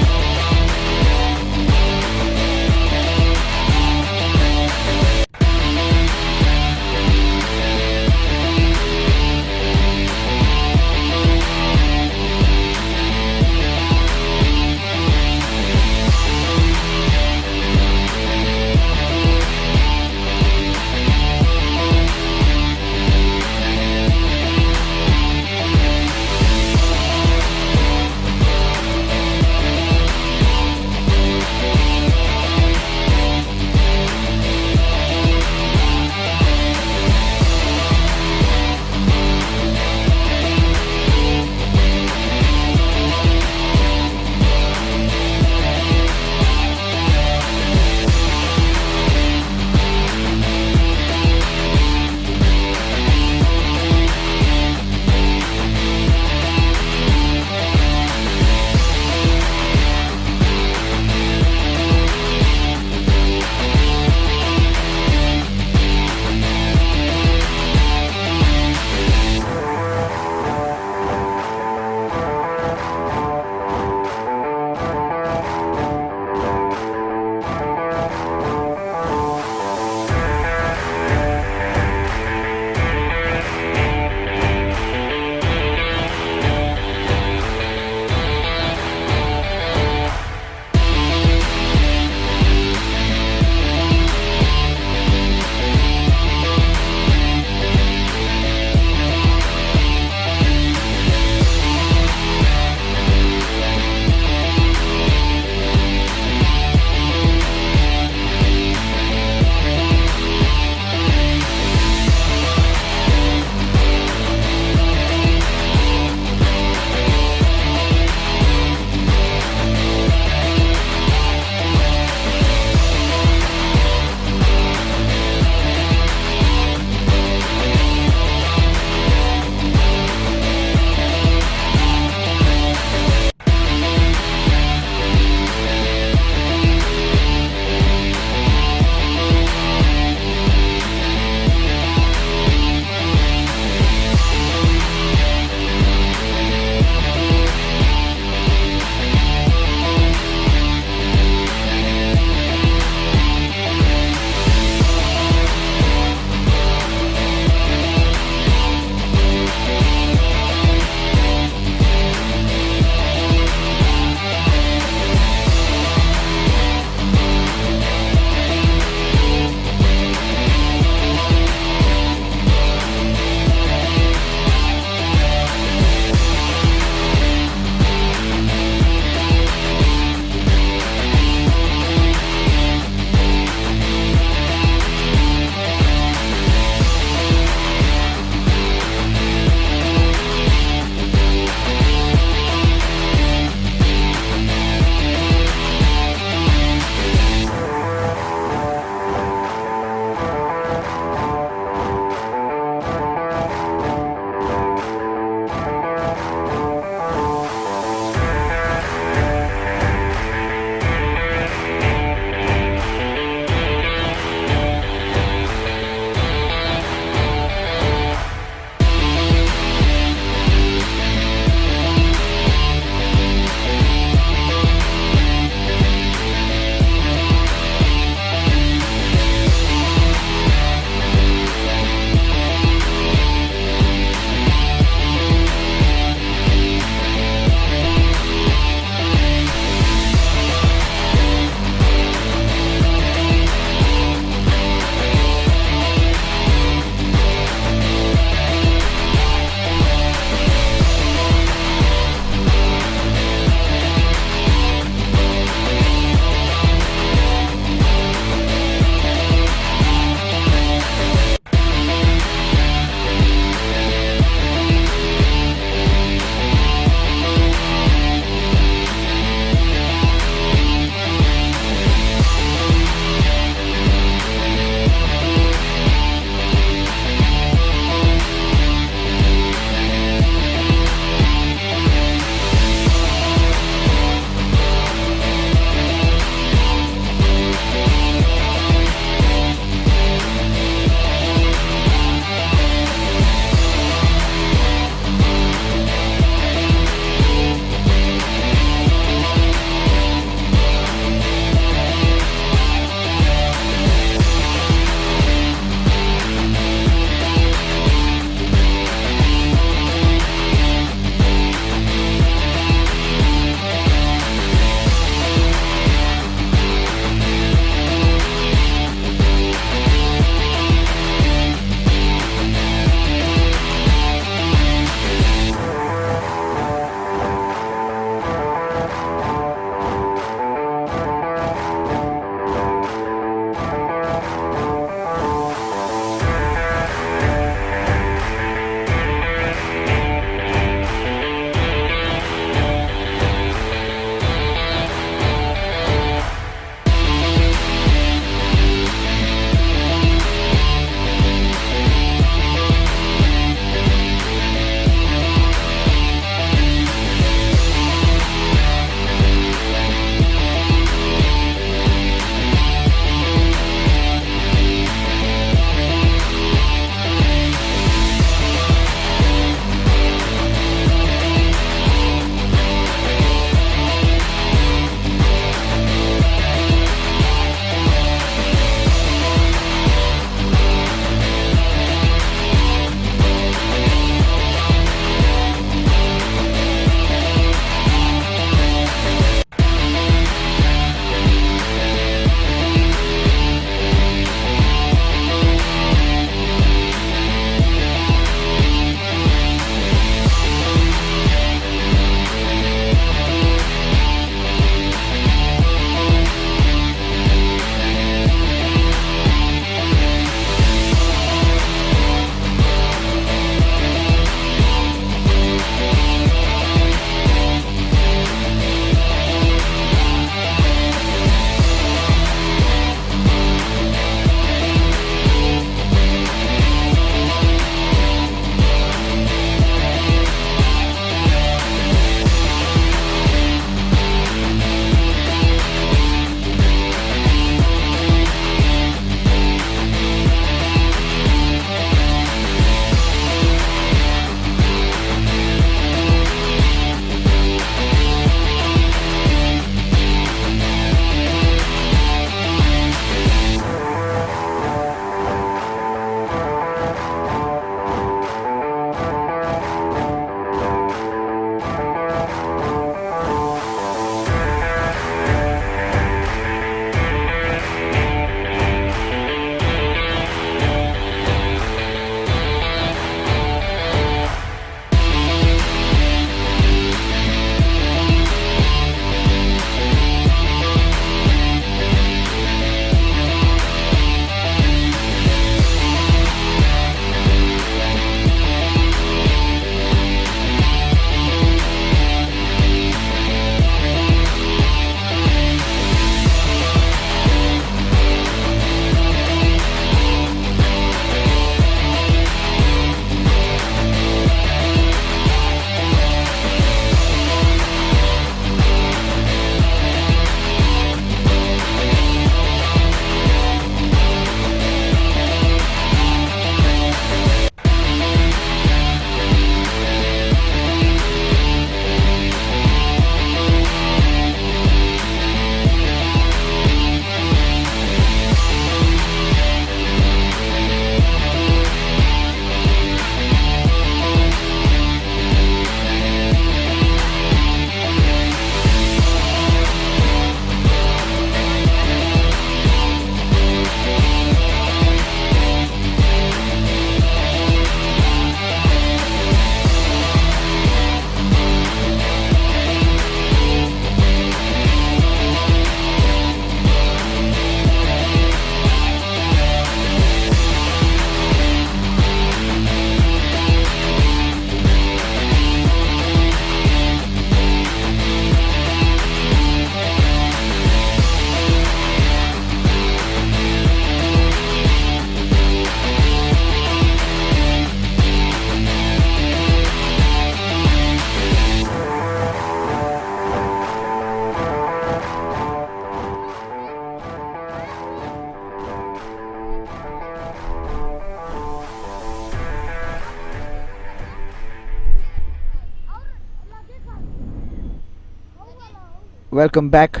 Welcome back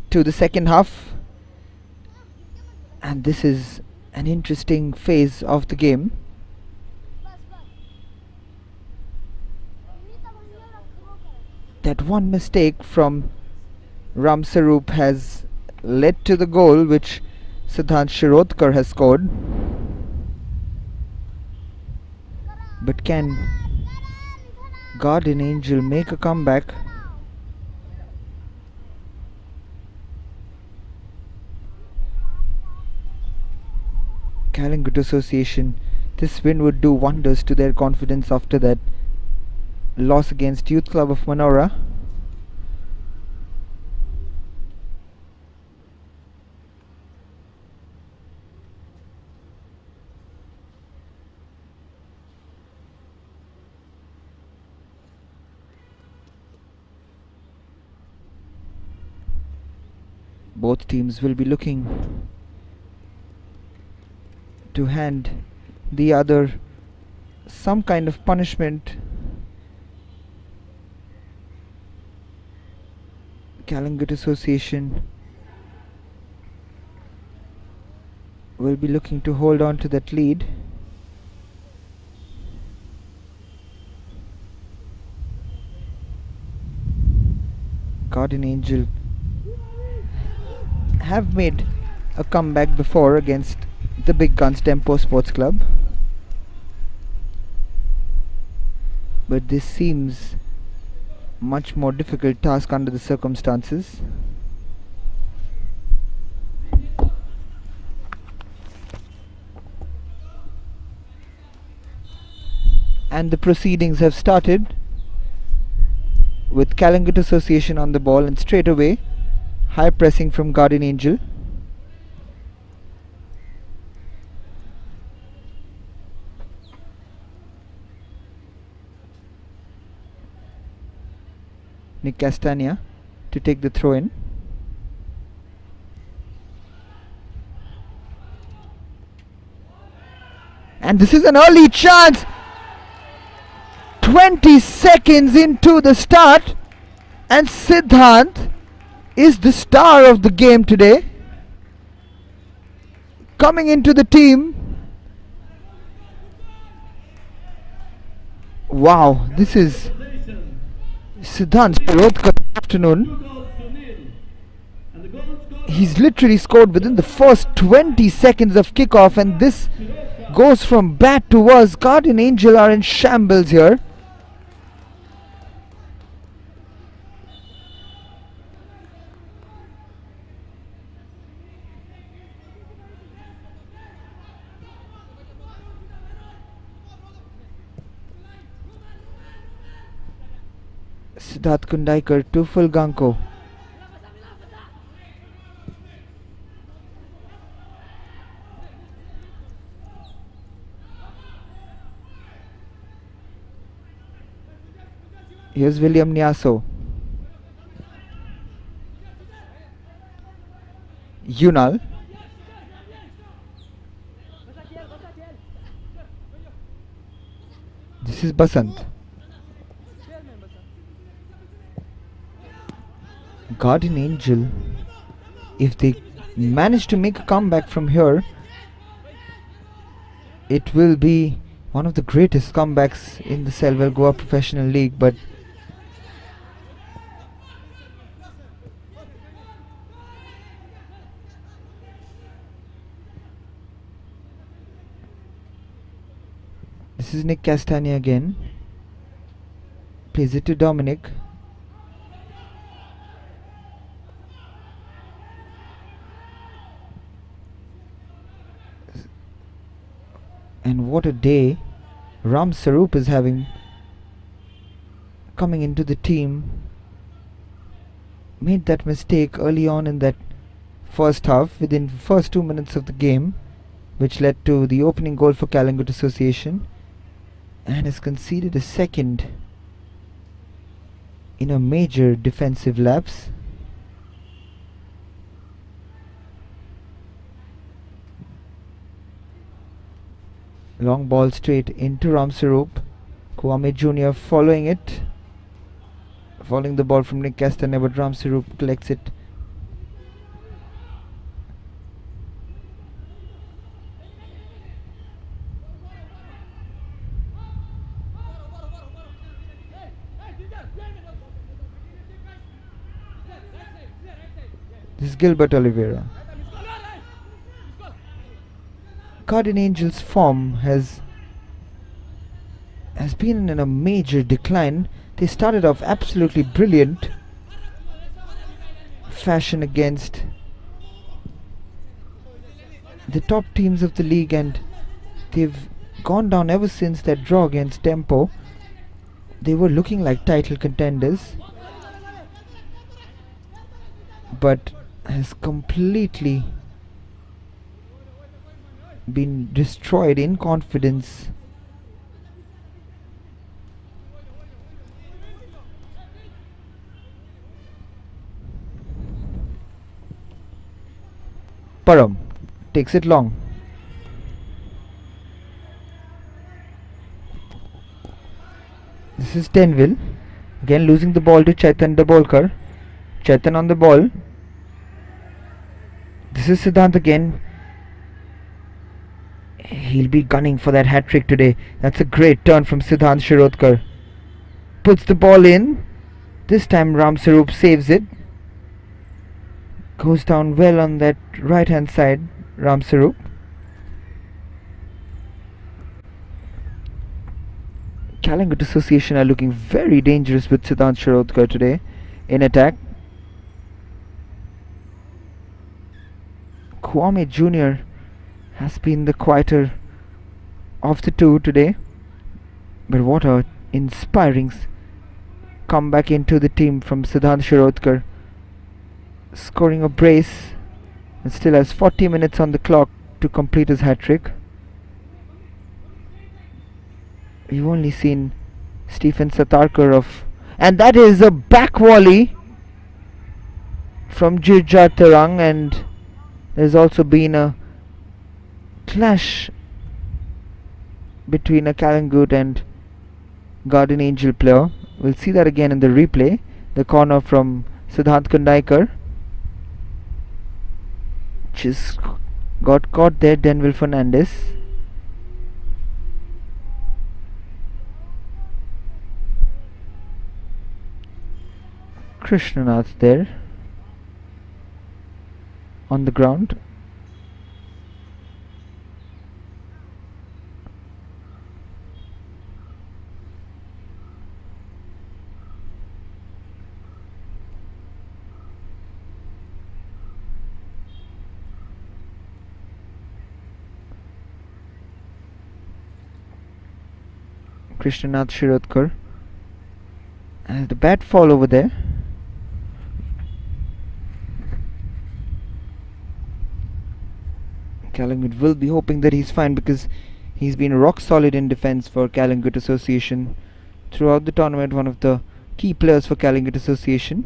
to the second half, and this is an interesting phase of the game. That one mistake from Ram Sarup has led to the goal which Siddhant Shirodkar has scored. But can Guardian Angel make a comeback? Calangute Association, this win would do wonders to their confidence after that loss against Youth Club of Manora. Both teams will be looking to hand the other some kind of punishment. Calangute Association will be looking to hold on to that lead. Guardian Angel have made a comeback before against the big guns Tempo Sports Club, but this seems much more difficult task under the circumstances. And the proceedings have started with Calangute Association on the ball, and straight away high pressing from Guardian Angel. Nick Castagna to take the throw in. And this is an early chance. 20 seconds into the start, and Siddhant is the star of the game today. Coming into the team. Wow, this is Siddhant Shirodkar. Afternoon. He's literally scored within the first 20 seconds of kickoff, and this goes from bad to worse. Guardian Angel are in shambles here. Siddharth Kundaikar to Fulganko. Here's William Nyaso. Yunal. This is Basant. Guardian Angel, if they manage to make a comeback from here, it will be one of the greatest comebacks in the Selvel Goa Professional League. But this is Nick Castagna again. Plays it to Dominic. And what a day Ram Sarup is having coming into the team. Made that mistake early on in that first half, within the first 2 minutes of the game, which led to the opening goal for Calangute Association, and has conceded a second in a major defensive lapse. Long ball straight into Ram Sarup. Kwame Jr. following it Following the ball from Nick Castagna, but Ramsarup collects it. This is Gilbert Oliveira. Guardian Angels' form has been in a major decline. They started off absolutely brilliant fashion against the top teams of the league, and they've gone down ever since that draw against Tempo. They were looking like title contenders, but has completely been destroyed in confidence. Param takes it long. This is Denville again losing the ball to Chaitan Dabolkar. Chaitan on the ball. This is Siddhant again. He'll be gunning for that hat-trick today. That's a great turn from Siddhant Shirodkar. Puts the ball in. This time Ramsarup saves it. Goes down well on that right hand side, Ramsarup. Calangute Association are looking very dangerous with Siddhant Shirodkar today in attack. Kwame Jr. has been the quieter of the two today, but what a inspiring comeback into the team from Siddhant Shirodkar, scoring a brace and still has 40 minutes on the clock to complete his hat-trick. We've only seen Stephen Satarkar and that is a back volley from Jirja Tarang, and there's also been a clash between a Calangute and Guardian Angel player. We'll see that again in the replay. The corner from Siddhant Kundaikar, just got caught there. Denville Fernandez. Krishnanath there on the ground. Krishnanath Shirodkar and the bat fall over there. Calangute will be hoping that he's fine, because he's been rock solid in defense for Calangute Association throughout the tournament, one of the key players for Calangute Association.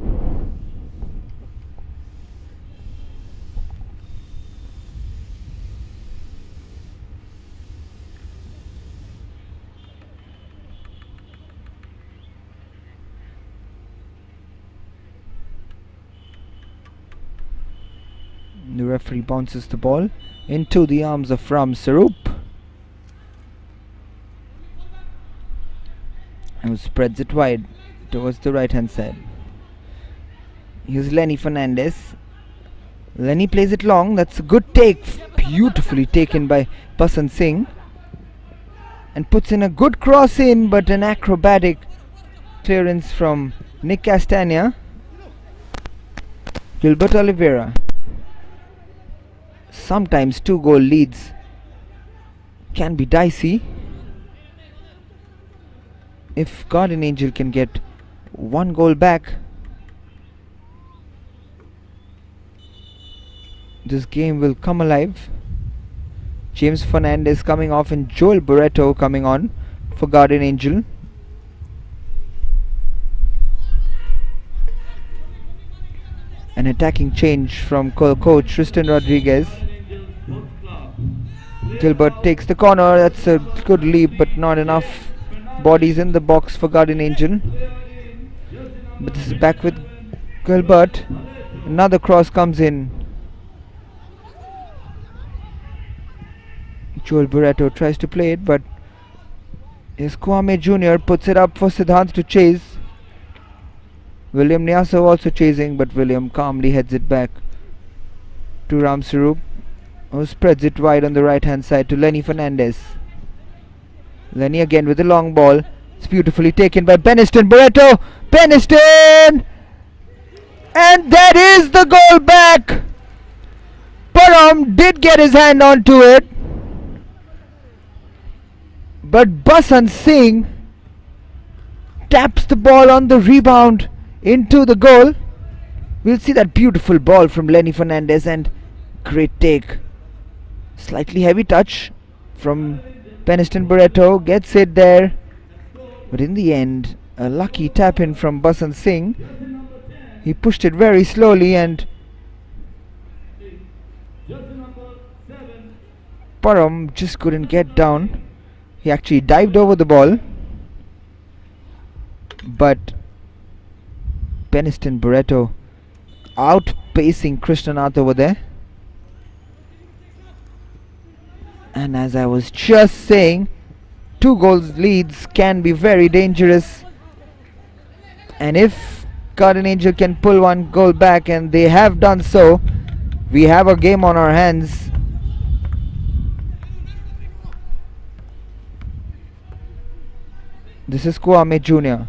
The referee bounces the ball into the arms of Ramsarup, and spreads it wide towards the right hand side. Here's Lenny Fernandez. Lenny plays it long. That's a good take, beautifully taken by Basant Singh, and puts in a good cross in, but an acrobatic clearance from Nick Castagna. Gilbert Oliveira. Sometimes 2-goal leads can be dicey. If Guardian Angel can get 1 goal back, this game will come alive. James Fernandez coming off and Joel Barreto coming on for Guardian Angel. An attacking change from coach Tristan Rodriguez. Gilbert takes the corner. That's a good leap, but not enough bodies in the box for Guardian Angel. But this is back with Gilbert. Another cross comes in. Joel Barreto tries to play it, but yes, Kwame Jr. puts it up for Siddhant to chase. William Nyasov also chasing, but William calmly heads it back to Ram Sarup, who spreads it wide on the right hand side to Lenny Fernandez. Lenny again with the long ball. It's beautifully taken by Beniston. Barreto! Beniston! And that is the goal back! Param did get his hand onto it, but Basant Singh taps the ball on the rebound into the goal. We'll see that beautiful ball from Lenny Fernandez, and great take. Slightly heavy touch from Beniston. Barreto gets it there, but in the end a lucky tap in from Basant Singh. He pushed it very slowly and Param just couldn't get down. He actually dived over the ball, but Beniston Barreto outpacing Krishnanath over there. And as I was just saying, 2 goals leads can be very dangerous, and if Garden Angel can pull 1 goal back, and they have done so, we have a game on our hands. This is Kwame Jr.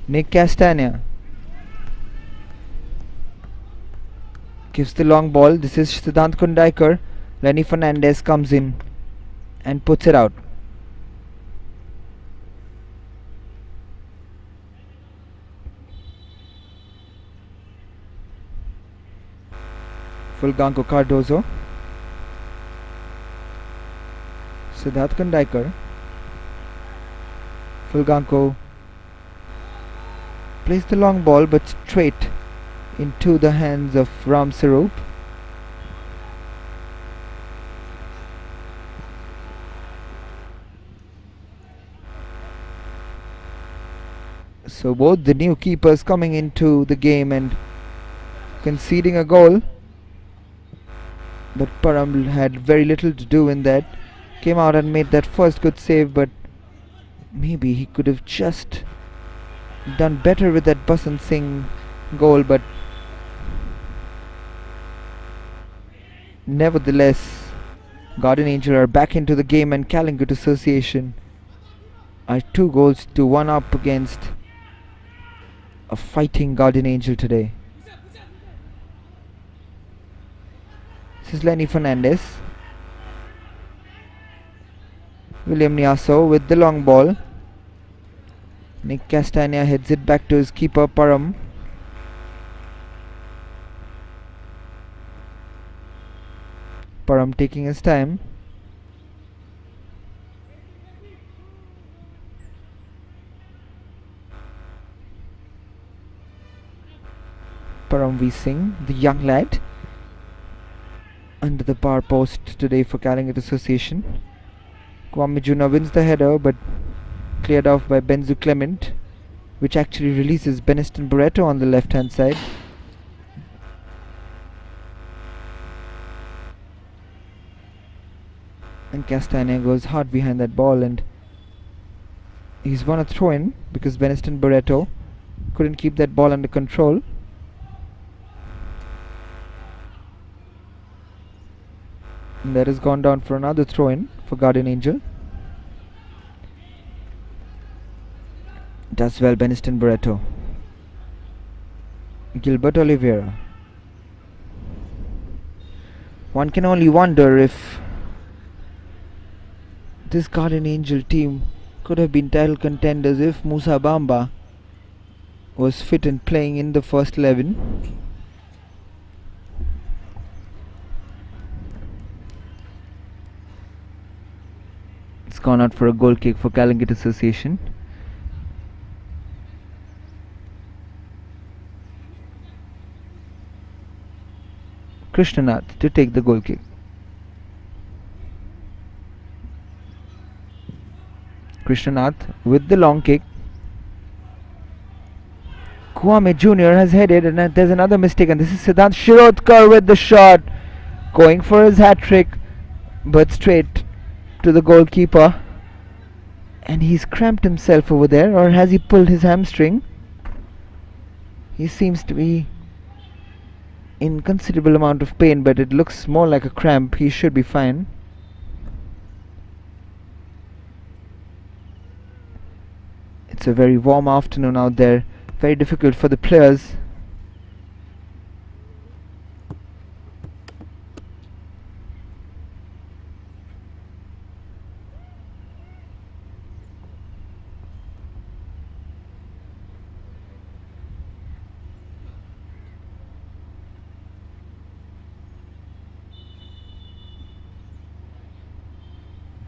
Nick Castagna gives the long ball. This is Siddhant Kundaikar. Lenny Fernandez comes in and puts it out. Fulganko Cardozo. Siddharth Kundaikar. Fulganko plays the long ball, but straight into the hands of Ram Sarup. So both the new keepers coming into the game and conceding a goal, but Param had very little to do in that. Came out and made that first good save, but maybe he could have just done better with that Basant Singh goal. But nevertheless, Garden Angel are back into the game, and Calangute Association are 2 goals to 1 up against a fighting Garden Angel today. This is Lenny Fernandez. William Nyasov with the long ball. Nick Castagna heads it back to his keeper Param. Param taking his time. Param V Singh, the young lad, under the bar post today for Calangute Association. Kwame Jr. wins the header, but cleared off by Benzu Clement, which actually releases Beniston Barreto on the left hand side. And Castagna goes hard behind that ball, and he's won a throw in because Beniston Barreto couldn't keep that ball under control. And that has gone down for another throw in for Garden Angel. Does well Beniston Barreto. Gilbert Oliveira. One can only wonder if this Garden Angel team could have been title contenders if Musa Bamba was fit and playing in the first 11. It's gone out for a goal kick for Calangute Association. Krishnanath to take the goal kick. Krishnanath with the long kick. Kwame Jr. has headed, and there's another mistake, and this is Siddhant Shirodkar with the shot, going for his hat-trick, but straight to the goalkeeper. And he's cramped himself over there, or has he pulled his hamstring? He seems to be in considerable amount of pain, but it looks more like a cramp. He should be fine. It's a very warm afternoon out there, very difficult for the players.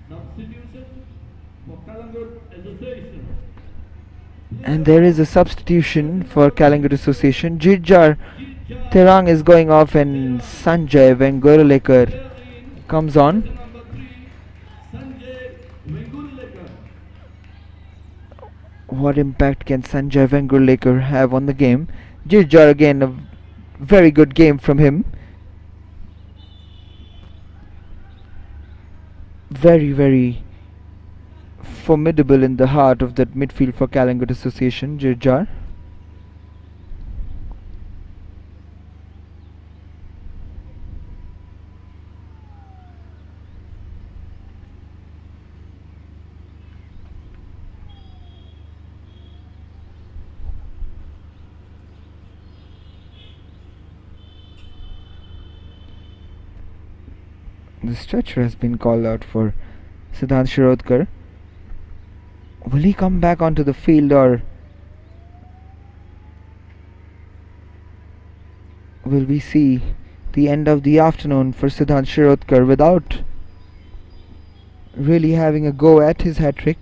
Substitution for Calangute Association. And there is a substitution for Calangute Association. Jidjar Terang is going off, and Sanjay Vengurulekar comes on. Number 3, Sanjay Vengurulekar. What impact can Sanjay Vengurulekar have on the game? Jidjar, again, a very good game from him. Very, very formidable in the heart of that midfield for Calangute Association, Jidjar. The stretcher has been called out for Siddhant Shirodkar. Will he come back onto the field, or will we see the end of the afternoon for Siddhant Shirodkar without really having a go at his hat-trick?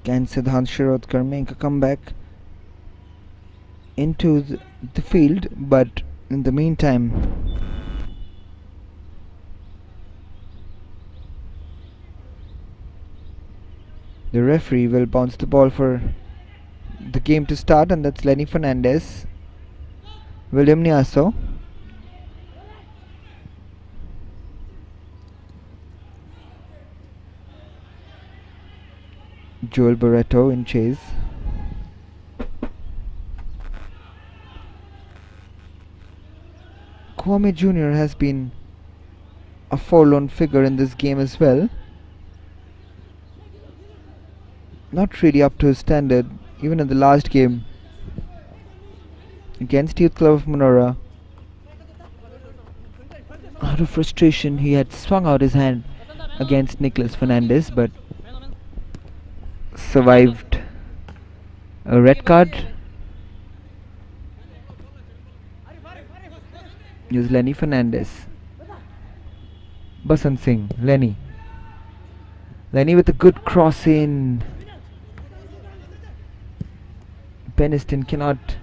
Can Siddhant Shirodkar make a comeback into the field? But in the meantime, the referee will bounce the ball for the game to start, and that's Lenny Fernandez, William Niaso, Joel Barreto in chase. Kwame Jr. has been a forlorn figure in this game as well. Not really up to his standard, even in the last game against Youth Club of Manora. Out of frustration, he had swung out his hand against Nicholas Fernandez, but survived a red card. Here's Lenny Fernandez. Basant Singh, Lenny with a good cross in. Peniston cannot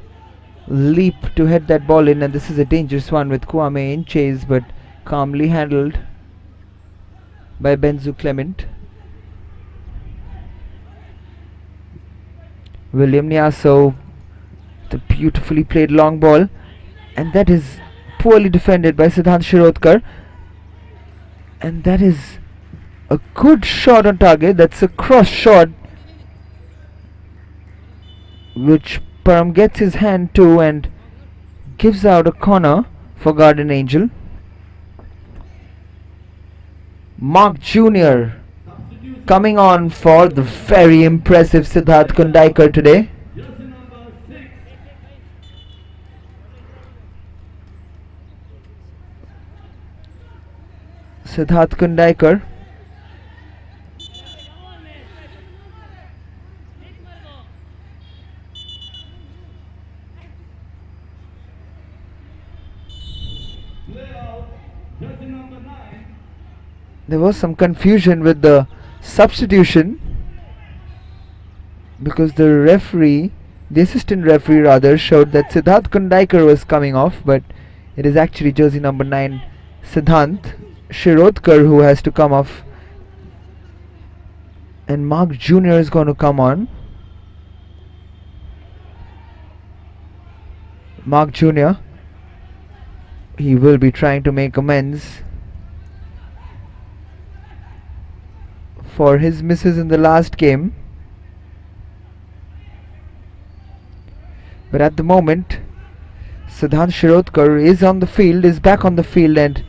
leap to head that ball in, and this is a dangerous one with Kwame in chase, but calmly handled by Benzu Clement. William Niaso, the beautifully played long ball, and that is poorly defended by Siddhant Shirodkar, and that is a good shot on target. That's a cross shot which Param gets his hand to and gives out a corner for Garden Angel. Mark Jr. coming on for the very impressive Siddharth Kundaikar today. Jersey number 6, Siddharth Kundaikar. jersey number 9, There was some confusion with the substitution because the assistant referee rather, showed that Siddharth Kundaikar was coming off, but it is actually jersey number 9 Siddhant Shirodkar who has to come off, and Mark Jr. is going to come on. Mark Jr. He will be trying to make amends for his misses in the last game. But at the moment, Siddhant Shirodkar is on the field, is back on the field, and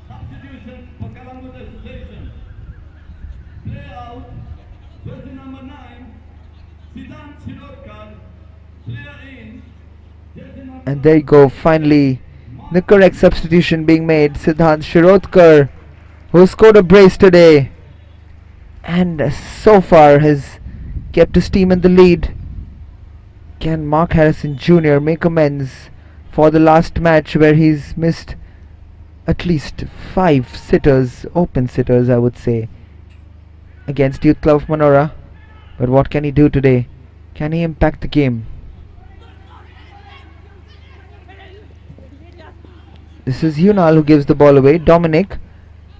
Substitution for Calangute Association. Play out. Jersey number 9. Siddhant Shirokar. Player in. Jersey number and there you go, finally the correct substitution being made. Siddhant Shirodkar, who scored a brace today and so far has kept his team in the lead. Can Mark Harrison Jr. make amends for the last match where he's missed at least 5 sitters, open sitters I would say, against Youth Club of Manora? But what can he do today? Can he impact the game? This is Yunal who gives the ball away. Dominic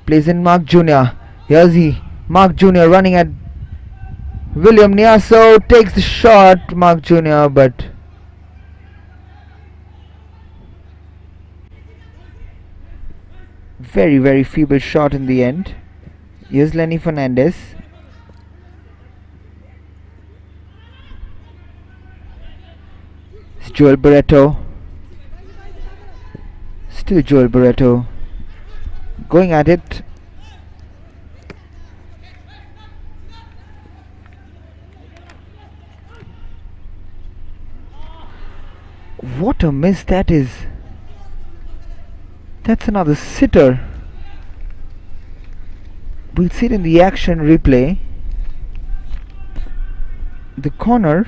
plays in Mark Jr. Here's Mark Jr. running at William Niaso, takes the shot, Mark Jr., but very feeble shot in the end. Here's Lenny Fernandez. It's Joel Barreto. Still Joel Barreto going at it. What a miss that is. That's another sitter. We'll see it in the action replay. The corner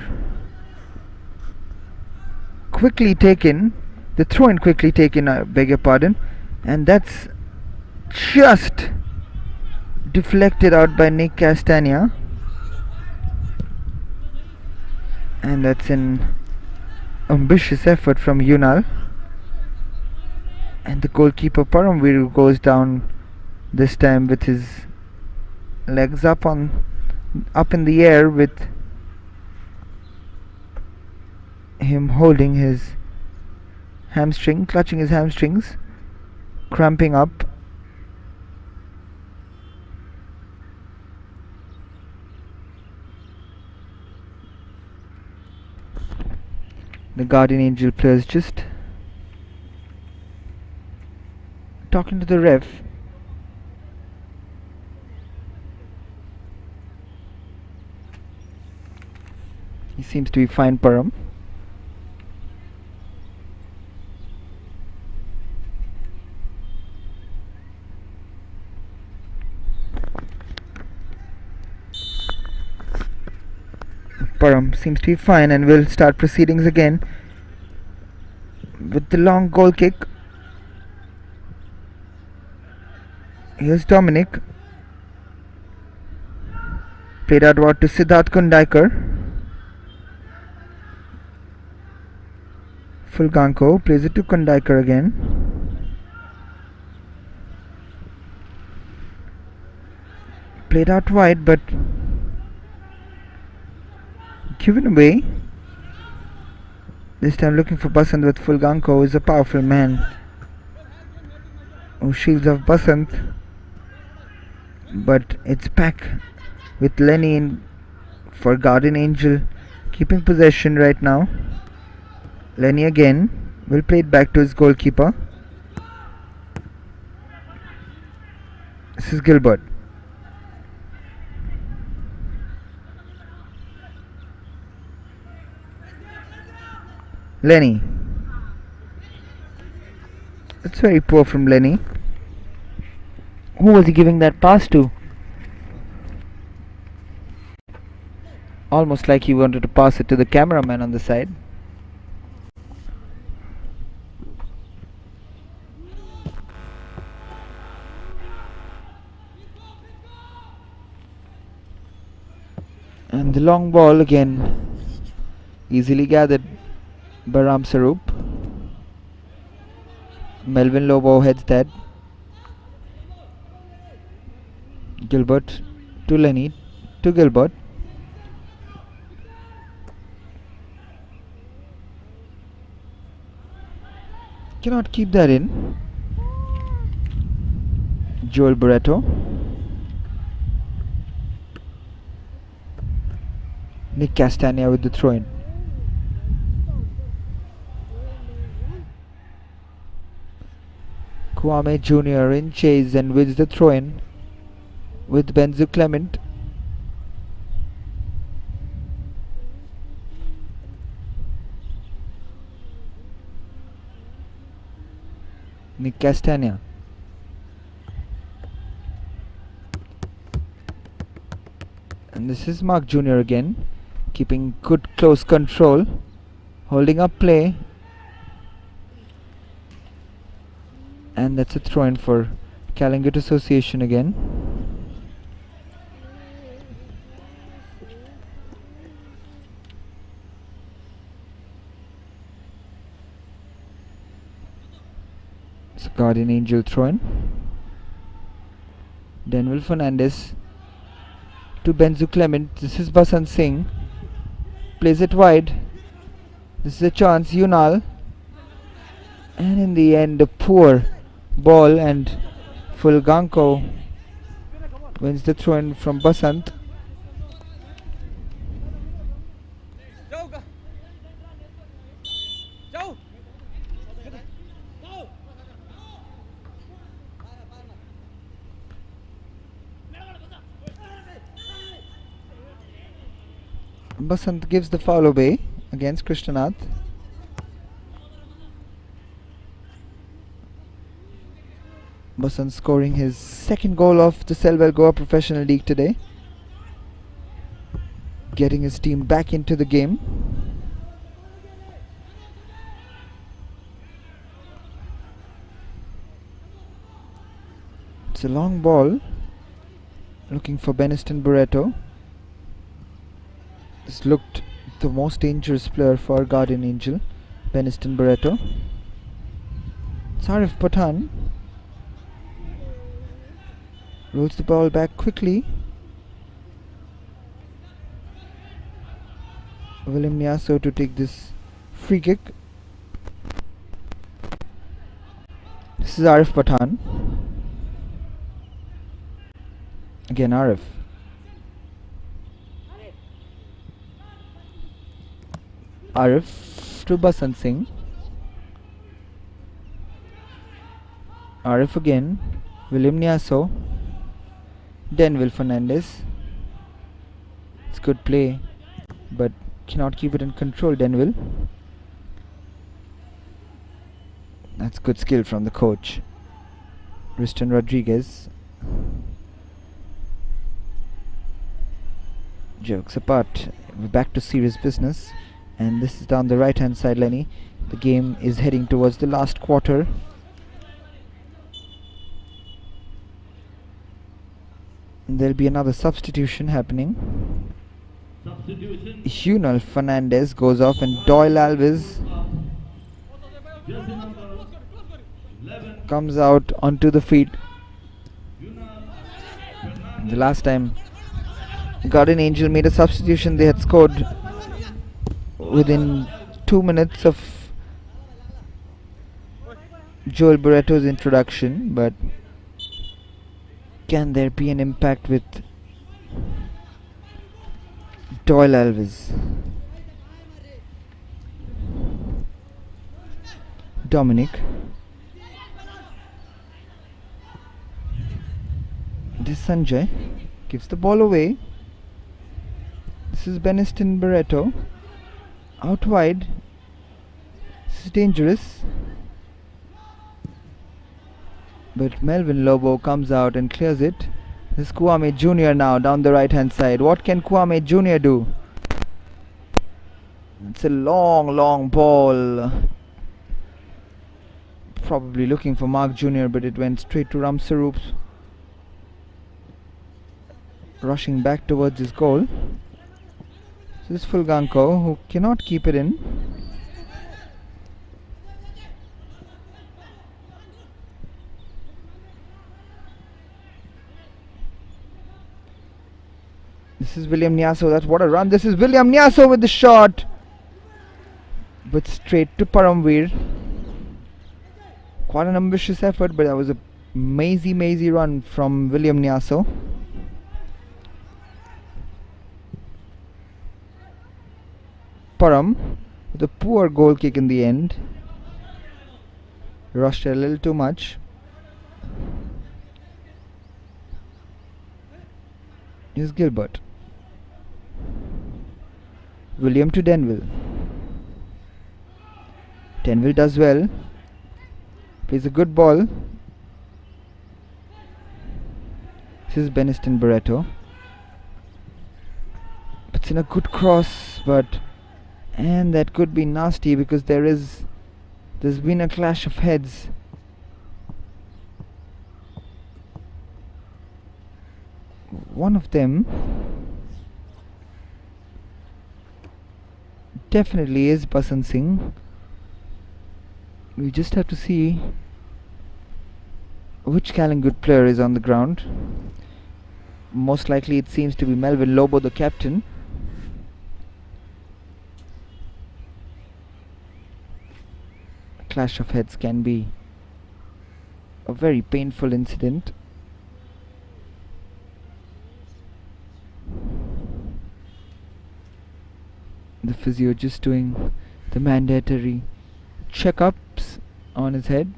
quickly taken, the throw in quickly taken, I beg your pardon, and that's just deflected out by Nick Castagna, and that's an ambitious effort from Yunal, and the goalkeeper Paramveer goes down this time with his legs up in the air, with him holding his hamstring, clutching his hamstrings, cramping up. The Guardian Angel players just talking to the ref. He seems to be fine, Param. Param seems to be fine, and will start proceedings again with the long goal kick. Here's Dominic. Played outward to Siddharth Kundaikar. Fulganko plays it to Kundaikar again. Played out wide, but given away. This time looking for Basant with Fulganko, who is a powerful man who shields off Basant, but it's back with Lenny in for Guardian Angel, keeping possession right now. Lenny again will play it back to his goalkeeper. This is Gilbert. Lenny. That's very poor from Lenny. Who was he giving that pass to? Almost like he wanted to pass it to the cameraman on the side. And the long ball again, easily gathered by Ram Sarup. Melvin Lobo heads that. Gilbert to Lenny to Gilbert. Cannot keep that in. Joel Barreto. Nick Castagna with the throw-in. Kwame Jr. in chase and wins the throw-in with Benzu Clement. Nick Castagna. And this is Mark Jr. again, keeping good close control, holding up play. And that's a throw-in for Calangute Association again. It's a Guardian Angel throw-in. Denville Fernandez to Benzu Clement. This is Basant Singh. Plays it wide. This is a chance. Yunal. And in the end, a poor ball, and Fulganko wins the throw-in from Basant. Basant gives the foul away against Krishnanath. Basant scoring his second goal of the Selvel Goa Professional League today, getting his team back into the game. It's a long ball, looking for Beniston Barreto. This looked the most dangerous player for Guardian Angel, Beniston Barreto. Sarif Pathan rolls the ball back quickly. William Nyaso to take this free kick. This is Arif Pathan. Again Arif. Arif to Basant Singh. Arif again. William Nyaso. Denville Fernandez. It's good play, but cannot keep it in control, Denville. That's good skill from the coach, Riston Rodriguez. Jokes apart, we're back to serious business, and this is down the right hand side, Lenny. The game is heading towards the last quarter. And there'll be another substitution happening. Hunal Fernandez goes off, and Doyle Alves comes out onto the feet. The last time Guardian Angel made a substitution, they had scored within 2 minutes of Joel Barreto's introduction, but can there be an impact with Doyle Alves? Dominic. This is Sanjay. Gives the ball away. This is Beniston Barreto. Out wide. This is dangerous. But Melvin Lobo comes out and clears it. This is Kwame Jr. now down the right hand side. What can Kwame Jr. do? It's a long ball. Probably looking for Mark Jr., but it went straight to Ramsarup, rushing back towards his goal. This is Fulganko, who cannot keep it in. This is William Nyaso. That's what a run. This is William Nyaso with the shot. But straight to Paramveer. Quite an ambitious effort, but that was a mazy run from William Nyaso. Param with a poor goal kick in the end. Rushed a little too much. Here's Gilbert. William to Denville. Denville does well. Plays a good ball. This is Beniston Barreto. Puts in a good cross, and that could be nasty because there's been a clash of heads. One of them definitely is Basant Singh. We just have to see which Calangute player is on the ground. Most likely it seems to be Melvin Lobo, the captain. A clash of heads can be a very painful incident. The physio just doing the mandatory checkups on his head.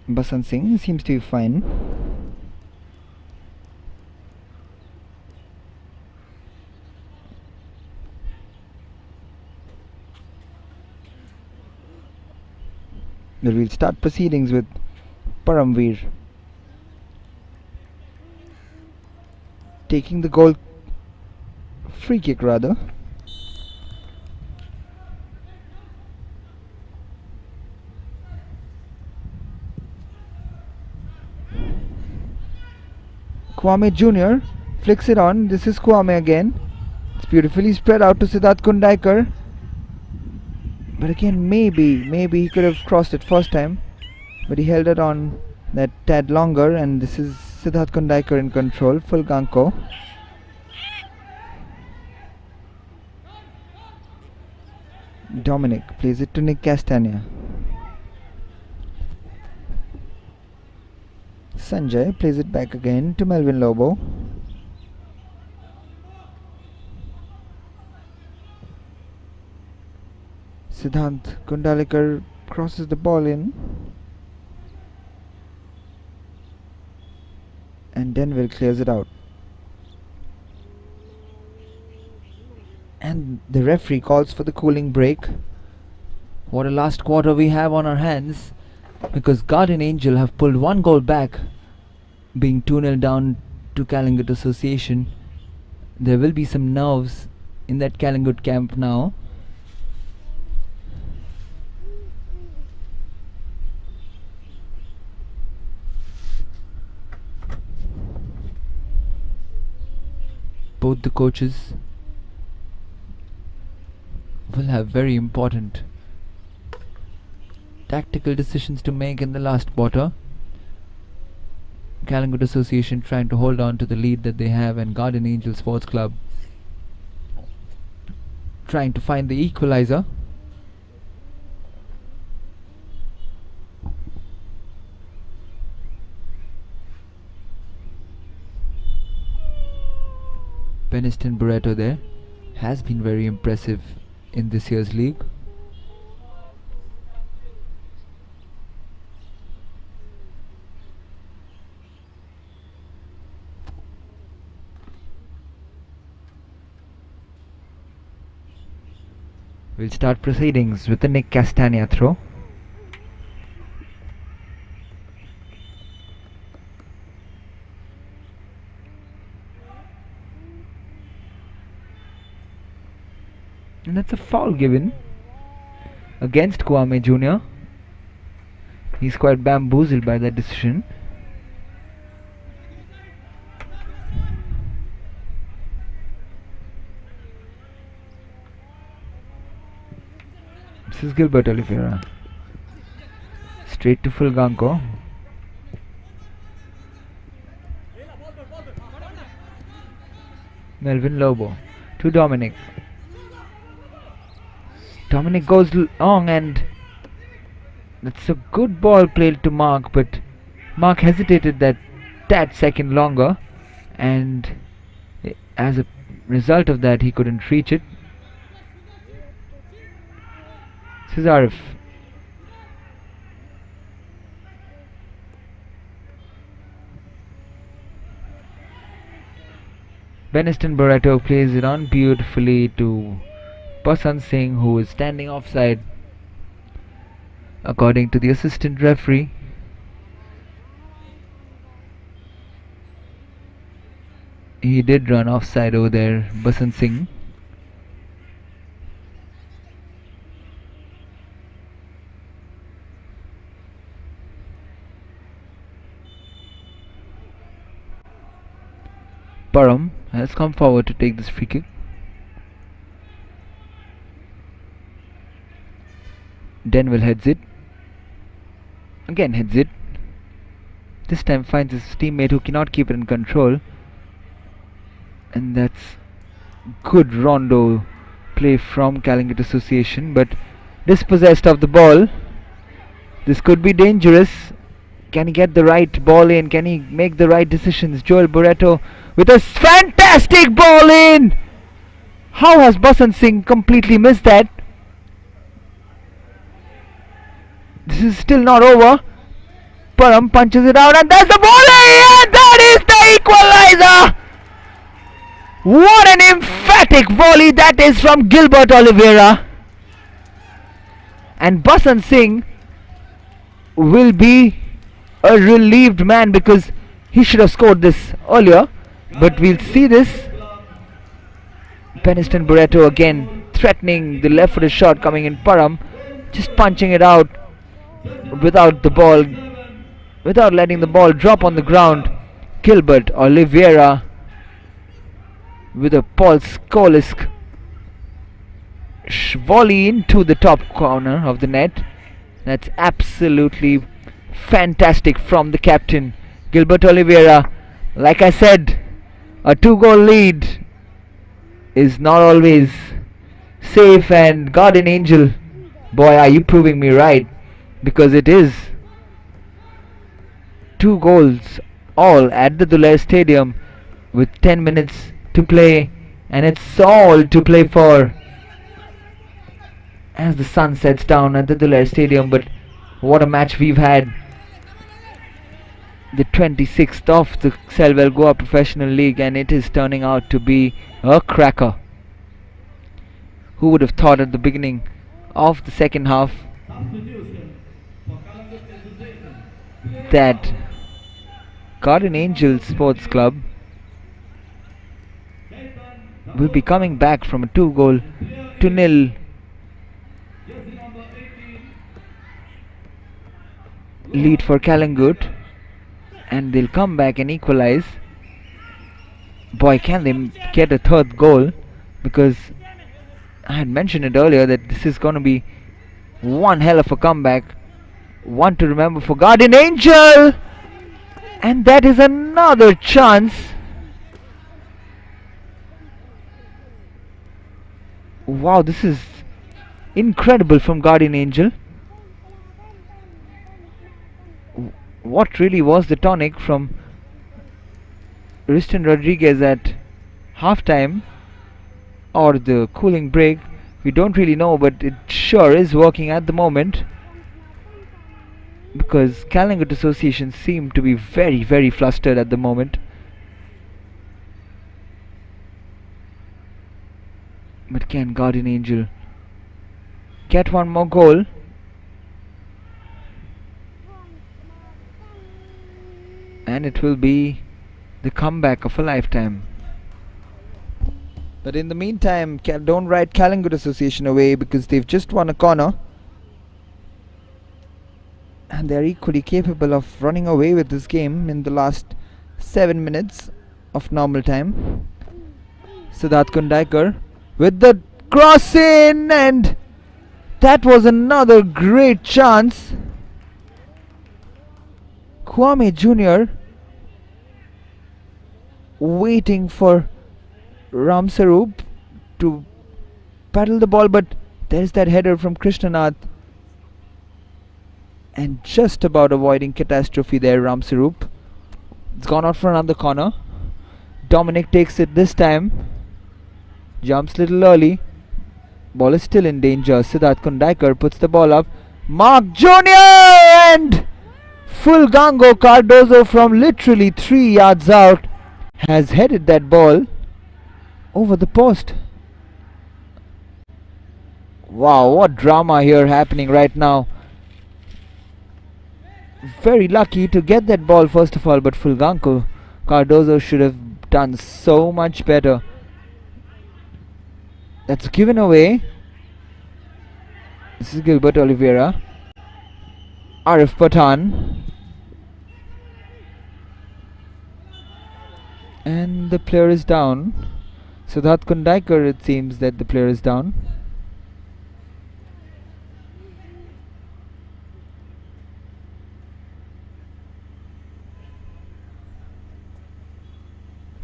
Basant Singh seems to be fine. Then we'll start proceedings with Paramveer taking the goal, free kick rather. Kwame Jr. flicks it on. This is Kwame again. It's beautifully spread out to Siddharth Kundaikar. But again, maybe he could have crossed it first time. But he held it on that tad longer, and this is Siddharth Kundaikar in control. Full Ganko. Dominic plays it to Nick Castagna. Sanjay plays it back again to Melvin Lobo. Siddharth Kundaikar crosses the ball in, and Denville clears it out. And the referee calls for the cooling break. What a last quarter we have on our hands, because Guardian Angel have pulled one goal back, being 2-0 down to Calangute Association. There will be some nerves in that Calangute camp now. Both the coaches will have very important tactical decisions to make in the last quarter. Calangute Association trying to hold on to the lead that they have, and Guardian Angel Sports Club trying to find the equalizer. Beniston Barreto there has been very impressive in this year's league. We'll start proceedings with the Nick Castagna throw. And that's a foul given against Kwame Jr. He's quite bamboozled by that decision. This is Gilbert Oliveira. Straight to Fulganko. Melvin Lobo to Dominic. Dominic goes long, and that's a good ball played to Mark, but Mark hesitated that second longer, and as a result of that he couldn't reach it. This is Arif. Beniston Barreto plays it on beautifully to Basant Singh, who is standing offside according to the assistant referee. He did run offside over there, Basant Singh. Param has come forward to take this free kick. Denville heads it. Again heads it. This time finds his teammate who cannot keep it in control. And that's good rondo play from Calangute Association, but dispossessed of the ball. This could be dangerous. Can he get the right ball in? Can he make the right decisions? Joel Barreto with a fantastic ball in! How has Basant Singh completely missed that? This is still not over. Param punches it out, and there's the volley, and that is the equalizer! What an emphatic volley that is from Gilbert Oliveira. And Basant Singh will be a relieved man because he should have scored this earlier. But we'll see this. Beniston Barreto again threatening the left-footed shot coming in. Param just punching it out without the ball, without letting the ball drop on the ground. Gilbert Oliveira with a Paul Scholes volley into the top corner of the net. That's absolutely fantastic from the captain, Gilbert Oliveira. Like I said, a 2-goal lead is not always safe, and Guardian Angel, boy, are you proving me right, because it is 2 goals all at the Duler Stadium with 10 minutes to play, and it's all to play for as the sun sets down at the Duler Stadium. But what a match we've had. The 26th of the Selvel Goa Professional League, and it is turning out to be a cracker. Who would have thought at the beginning of the second half that Guardian Angel Sports Club will be coming back from a 2-0 lead for Calangute, and they'll come back and equalize. Boy, can they get a third goal, because I had mentioned it earlier that this is going to be one hell of a comeback, one to remember for Guardian Angel. And that is another chance. Wow, this is incredible from Guardian Angel. What really was the tonic from Riston Rodriguez at halftime or the cooling break? We don't really know, but it sure is working at the moment, because Calangute Association seem to be very, very flustered at the moment. But can Guardian Angel get one more goal? And it will be the comeback of a lifetime. But in the meantime, don't write Calangute Association away, because they've just won a corner. And they're equally capable of running away with this game in the last 7 minutes of normal time. Siddharth Kundaikar with the cross in, and That was another great chance. Kwame Jr. waiting for Ramsarup to paddle the ball, but there's that header from Krishnanath. And just about avoiding catastrophe there, Ramsarup. It's gone out for another corner. Dominic takes it this time. Jumps little early. Ball is still in danger. Siddharth Kundakar puts the ball up. Mark Jr. and Fulgango Cardozo from literally 3 yards out has headed that ball over the post. Wow, what drama here happening right now. Very lucky to get that ball first of all, but Fulgango Cardozo should have done so much better. That's given away. This is Gilbert Oliveira. Arif Pathan. And the player is down. Siddharth Kundakar, it seems that the player is down.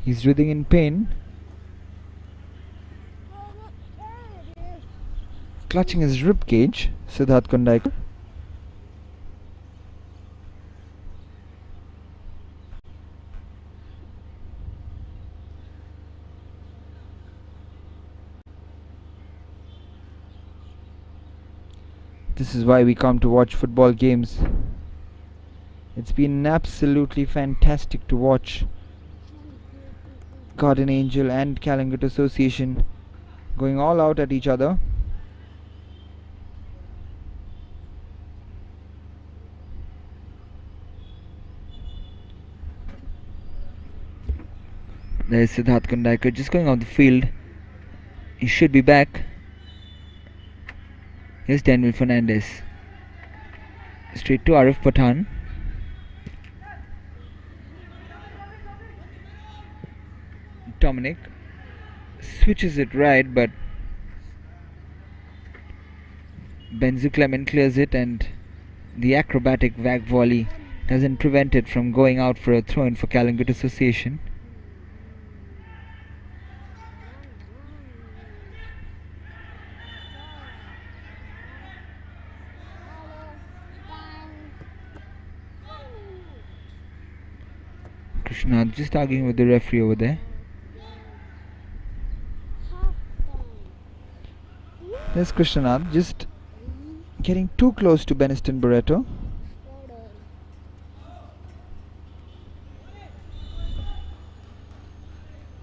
He's writhing in pain. Clutching his rib cage, Siddharth Kundakar. This is why we come to watch football games. It's been absolutely fantastic to watch Garden Angel and Calangute Association going all out at each other. There's Siddharth Kundakar just going off the field. He should be back. Here's Daniel Fernandez. Straight to Arif Pathan. Dominic switches it right, but Benzu Clement clears it, and the acrobatic whack volley doesn't prevent it from going out for a throw-in for Calangute Association. Krishnath just arguing with the referee over there. There's Krishnath just getting too close to Beniston Barreto.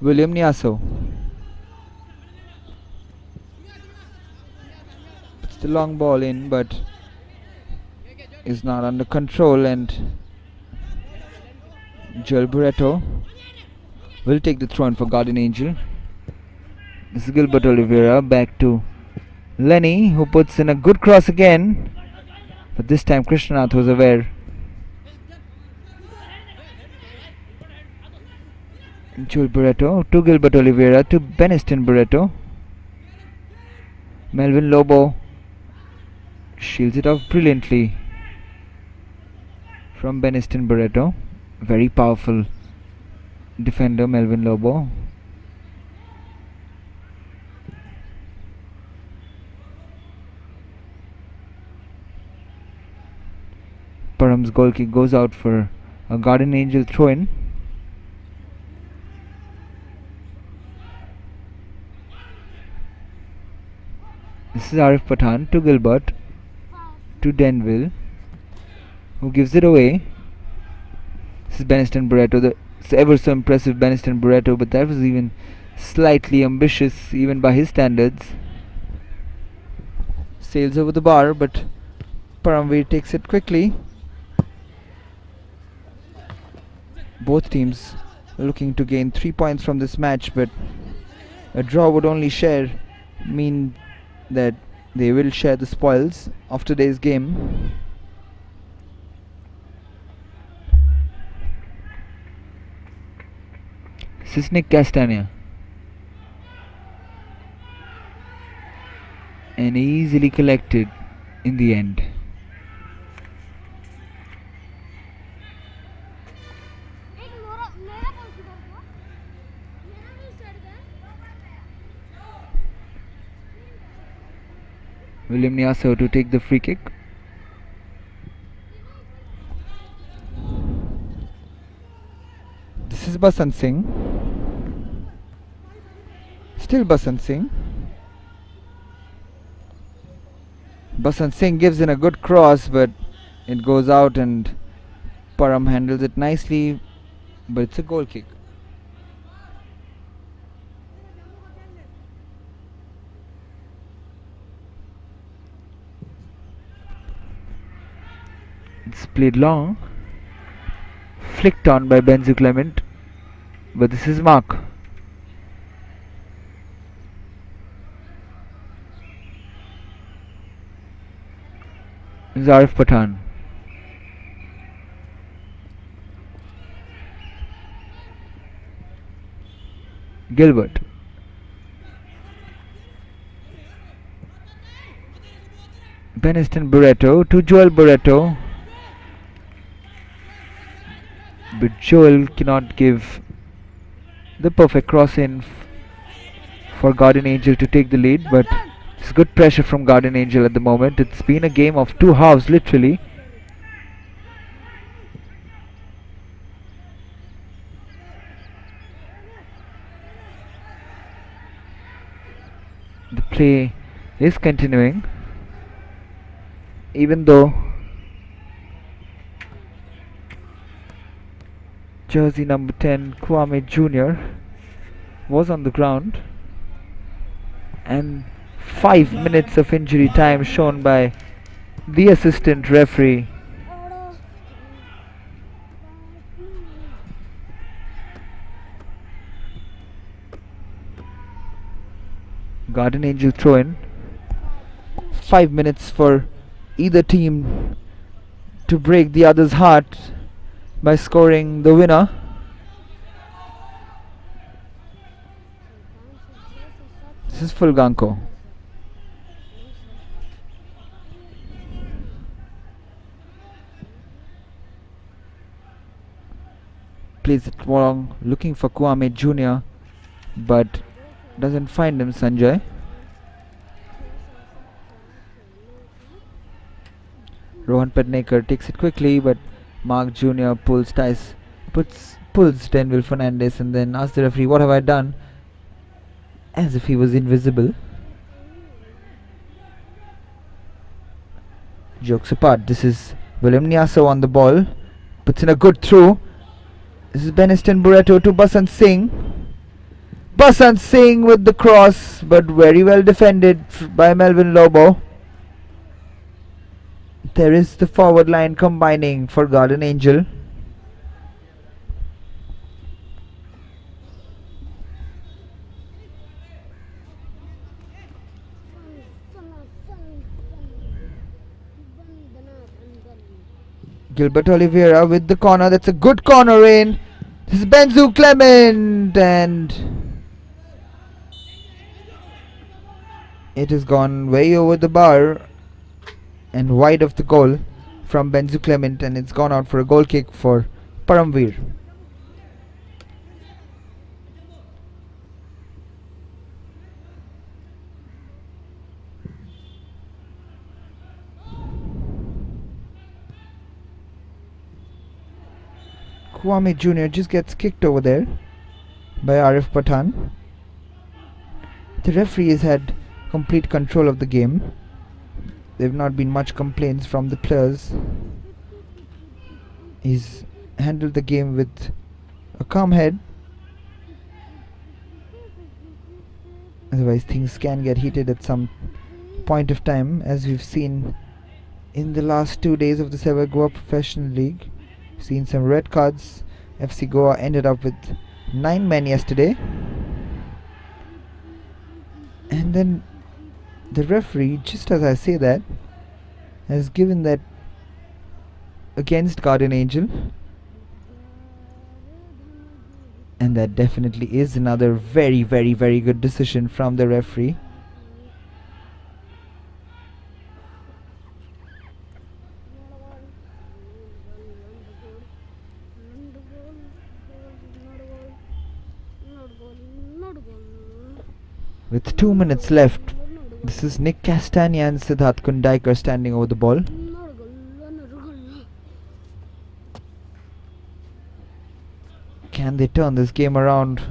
William Nyaso puts the long ball in, but is not under control, and Joel Barreto will take the throw-in for Garden Angel. This is Gilbert Oliveira back to Lenny, who puts in a good cross again, but this time Krishnanath was aware. Joel Barreto to Gilbert Oliveira to Beniston Barreto. Melvin Lobo shields it off brilliantly from Beniston Barreto. Very powerful defender, Melvin Lobo. Param's goal kick goes out for a Garden Angel throw-in. This is Arif Pathan to Gilbert to Denville, who gives it away. This is Beniston Barreto, the ever so impressive Beniston Barreto, but that was even slightly ambitious even by his standards. Sails over the bar, but Paramveer takes it quickly. Both teams looking to gain 3 points from this match, but a draw would only mean that they will share the spoils of today's game. This is Nick Castagna. and easily collected in the end. William Niaso to take the free kick. This is Basant Singh. Still Basant Singh. Basant Singh gives in a good cross, but it goes out and Param handles it nicely, but it's a goal kick. It's played long, flicked on by Benzu Clement, but this is Mark. Zarif Pathan. Gilbert. Beniston Barreto to Joel Barreto. But Joel cannot give the perfect cross in for Garden Angel to take the lead, but it's good pressure from Garden Angel at the moment. It's been a game of two halves literally. The play is continuing, even though jersey number 10 Kwame Jr. was on the ground, and 5 minutes of injury time shown by the assistant referee. Garden Angel throw in. 5 minutes for either team to break the other's heart by scoring the winner. This is Fulganko. Plays it wrong, looking for Kwame Jr., but doesn't find him. Sanjay. Rohan Pednekar takes it quickly, but Mark Jr. pulls Denville Fernandez and then asks the referee, "What have I done?" As if he was invisible. Jokes apart, this is William Niaso on the ball. Puts in a good throw. This is Beniston Barreto to Basant Singh. Basant Singh with the cross, but very well defended by Melvin Lobo. There is the forward line combining for Garden Angel. Gilbert Oliveira with the corner. That's a good corner in. This is Benzu Clement, and it has gone way over the bar and wide of the goal from Benzu Clement, and it's gone out for a goal kick for Paramveer. Kwame Jr. just gets kicked over there by Arif Pathan. The referee has had complete control of the game. There have not been much complaints from the players. He's handled the game with a calm head. Otherwise things can get heated at some point of time, as we've seen in the last 2 days of the Selvel Goa Professional League. Seen some red cards. FC Goa ended up with 9 men yesterday. And then the referee, just as I say that, has given that against Garden Angel, and that definitely is another very, very, very good decision from the referee. With 2 minutes left, this is Nick Castagna and Siddharth Kundaikar standing over the ball. Can they turn this game around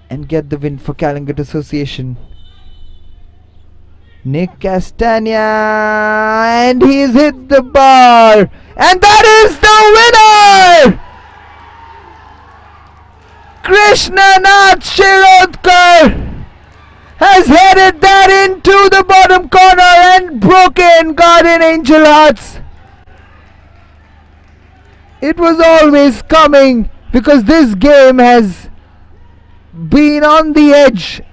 and get the win for Calangute Association? Nick Castagna, and he's hit the bar, and that is the winner! Krishnanath Shirodkar has headed that into the bottom corner and broken Guardian Angel hearts. It was always coming, because this game has been on the edge,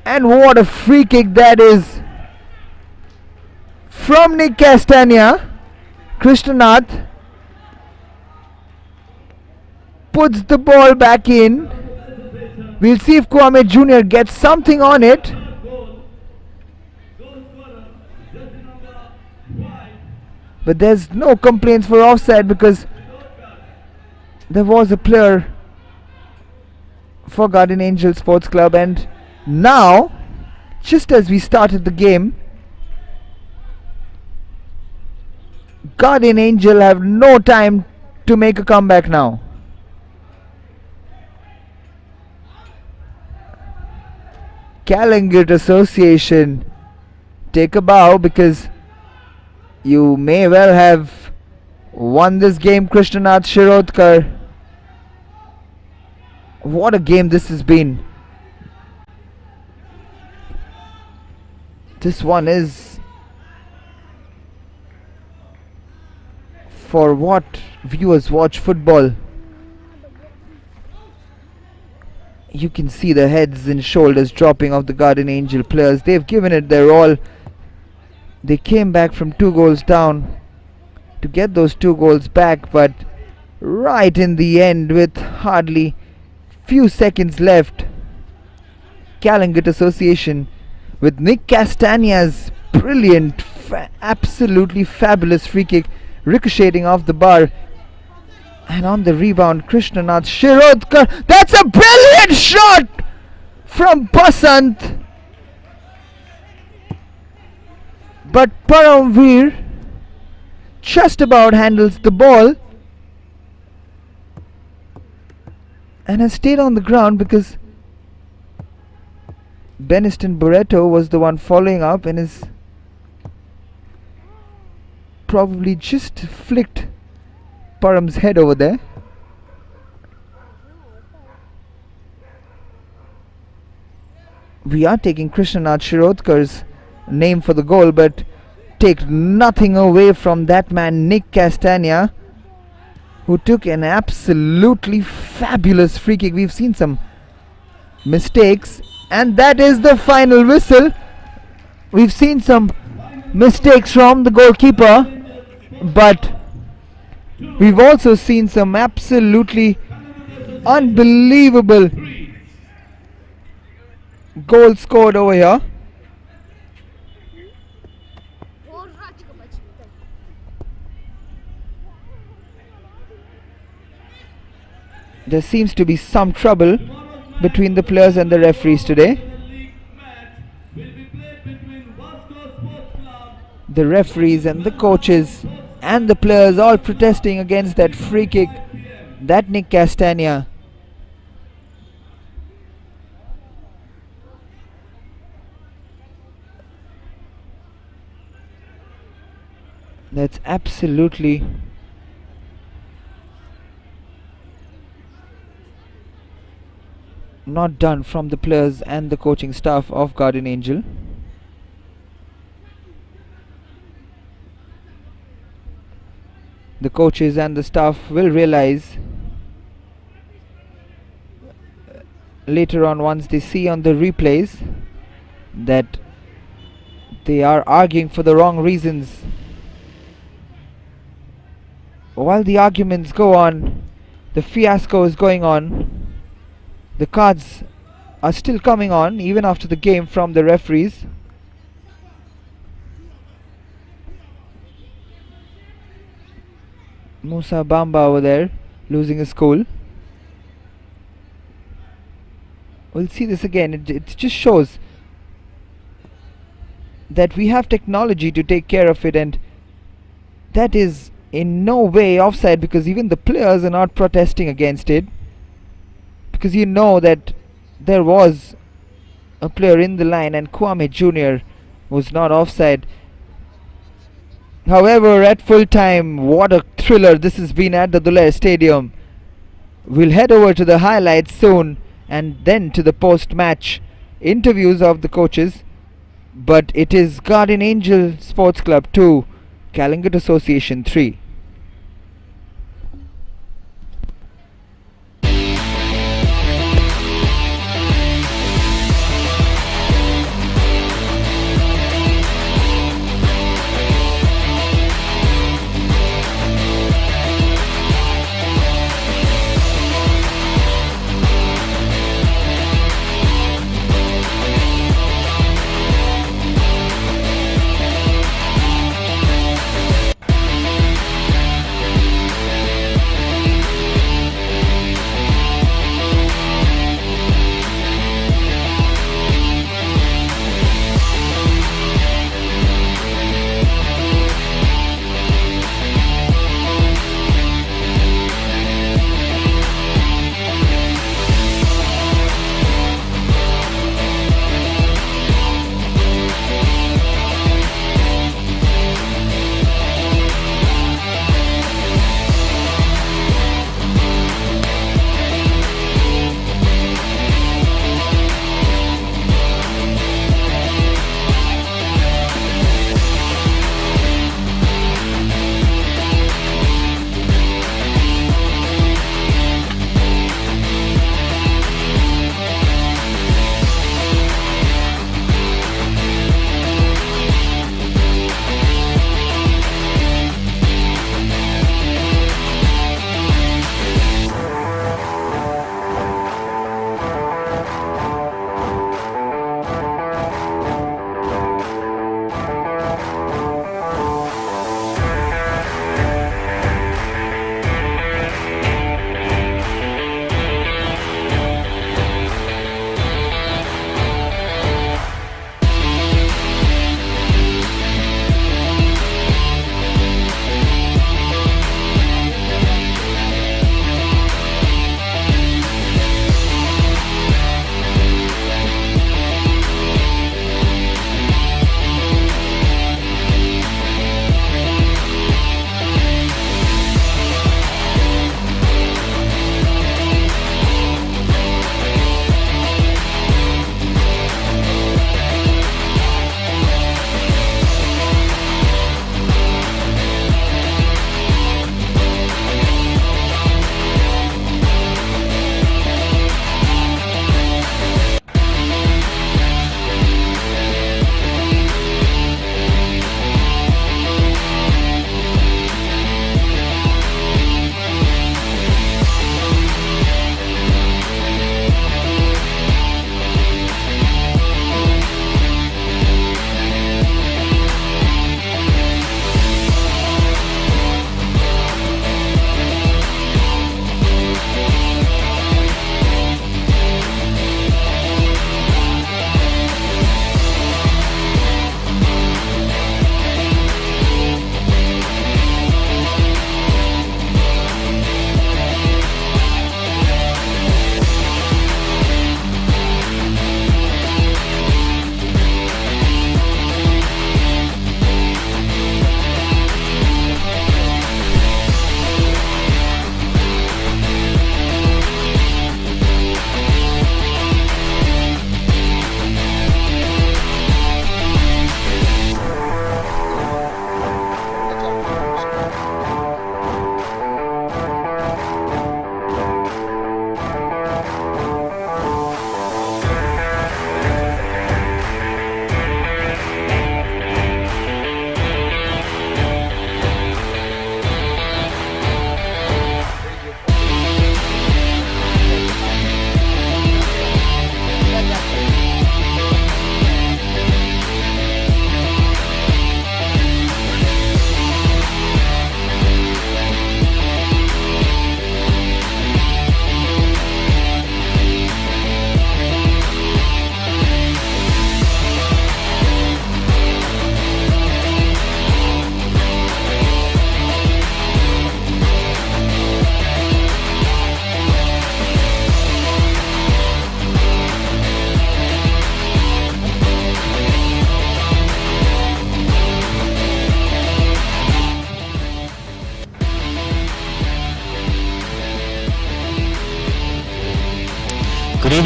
and what a free kick that is from Nick Castagna. Krishnanath puts the ball back in. We'll see if Kwame Jr. gets something on it. But there's no complaints for offside, because there was a player for Guardian Angel Sports Club. And now, just as we started the game, Guardian Angel have no time to make a comeback now. Calangute Association, take a bow, because you may well have won this game, Krishnanath Shirodkar. What a game this has been. This one is for what viewers watch football. You can see the heads and shoulders dropping of the Guardian Angel players. They've given it their all. They came back from 2 goals down to get those 2 goals back, but right in the end, with hardly few seconds left, Calangute Association, with Nick Castagna's brilliant, absolutely fabulous free kick ricocheting off the bar, and on the rebound, Krishnanath Shirodkar. That's a brilliant shot from Basant, but Paramveer just about handles the ball and has stayed on the ground, because Beniston Barreto was the one following up and is probably just flicked Param's head over there. We are taking Krishnanath Shirodkar's name for the goal, but take nothing away from that man Nick Castagna, who took an absolutely fabulous free kick. We've seen some mistakes, and that is the final whistle. We've seen some mistakes from the goalkeeper, but we've also seen some absolutely unbelievable goals scored over here. There seems to be some trouble between the players and the referees today. The referees and the coaches and the players all protesting against that free kick that Nick Castagna that's absolutely not done from the players and the coaching staff of Guardian Angel. The coaches and the staff will realize later on, once they see on the replays, that they are arguing for the wrong reasons. While the arguments go on, the fiasco is going on. The cards are still coming on even after the game from the referees. Musa Bamba over there losing his cool. We'll see this again. It just shows that we have technology to take care of it, and that is in no way offside, because even the players are not protesting against it, because you know that there was a player in the line and Kwame Jr. was not offside. However, at full time, what a thriller this has been at the Duler Stadium. We'll head over to the highlights soon and then to the post-match interviews of the coaches. But it is Guardian Angel Sports Club 2, Calangute Association 3.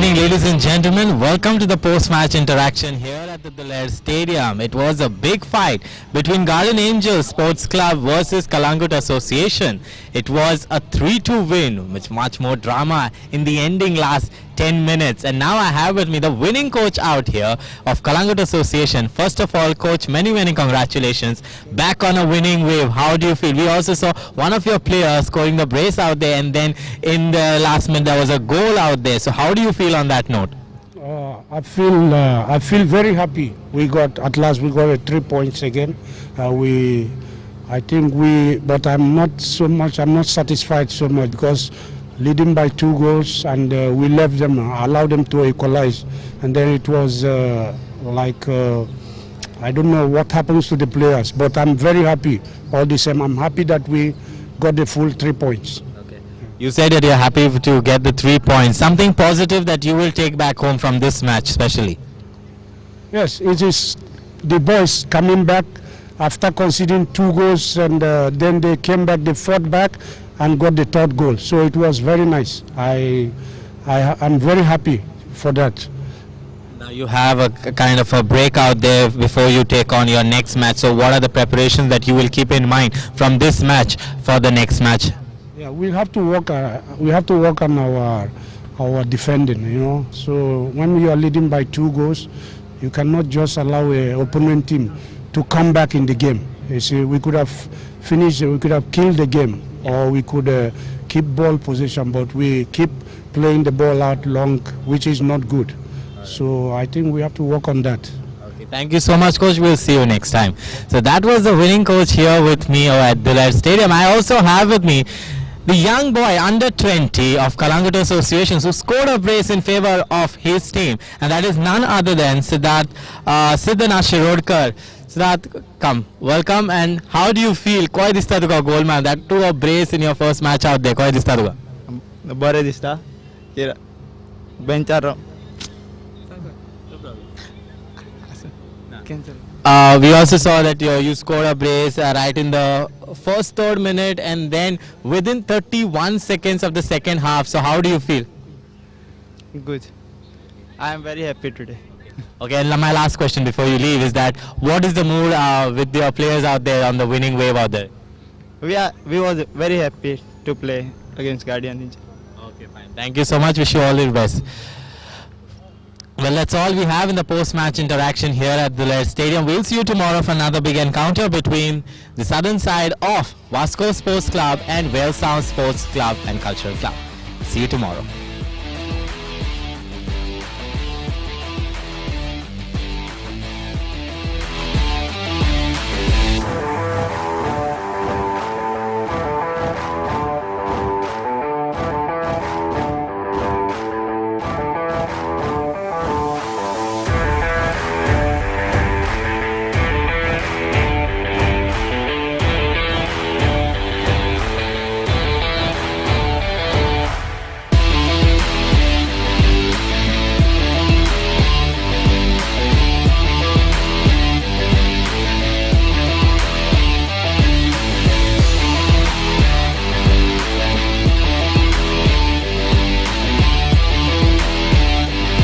evening, ladies and gentlemen. Welcome to the post-match interaction here at the Duler Stadium. It was a big fight between Garden Angels Sports Club versus Calangute Association. It was a 3-2 win, with much more drama in the ending last 10 minutes. And now I have with me the winning coach out here of Calangute Association. First of all, coach, many congratulations. Back on a winning wave. How do you feel? We also saw one of your players scoring the brace out there, and then in the last minute there was a goal out there. So how do you feel on that note? I feel very happy. At last we got 3 points again. But I'm not satisfied so much because leading by 2 goals and we allowed them to equalize, and then it was I don't know what happens to the players, but I'm very happy all the same. I'm happy that we got the full 3 points. You said that you're happy to get the 3 points. Something positive that you will take back home from this match especially? Yes, it is the boys coming back after conceding 2 goals, and then they came back, they fought back and got the 3rd goal. So it was very nice. I'm very happy for that. Now you have a kind of a break out there before you take on your next match. So what are the preparations that you will keep in mind from this match for the next match? Yeah, we have to work on our defending, you know. So when you are leading by 2 goals, you cannot just allow an opponent team to come back in the game. You see, we could have finished, we could have killed the game, or we could keep ball possession, but we keep playing the ball out long, which is not good. So I think we have to work on that. Okay, thank you so much, coach. We'll see you next time. So that was the winning coach here with me at Duler Stadium. I also have with me the young boy under 20 of Calangute Association who scored a brace in favor of his team, and that is none other than Siddhanath Shirodkar. Siddharth, come, welcome. And how do you feel? Koi dista tuka goal man, that too a brace in your first match out there. Koi dista tuka? Bare dista. Benchar. We also saw that you scored a brace right in the first 3rd minute, and then within 31 seconds of the second half. So how do you feel? Good. I am very happy today. Okay, and my last question before you leave is that what is the mood with your players out there on the winning wave out there? We was very happy to play against Guardian Angels. Okay, fine. Thank you so much. Wish you all the best. Well, that's all we have in the post-match interaction here at the Duler Stadium. We'll see you tomorrow for another big encounter between the southern side of Vasco Sports Club and Wales Sound Sports Club and Cultural Club. See you tomorrow.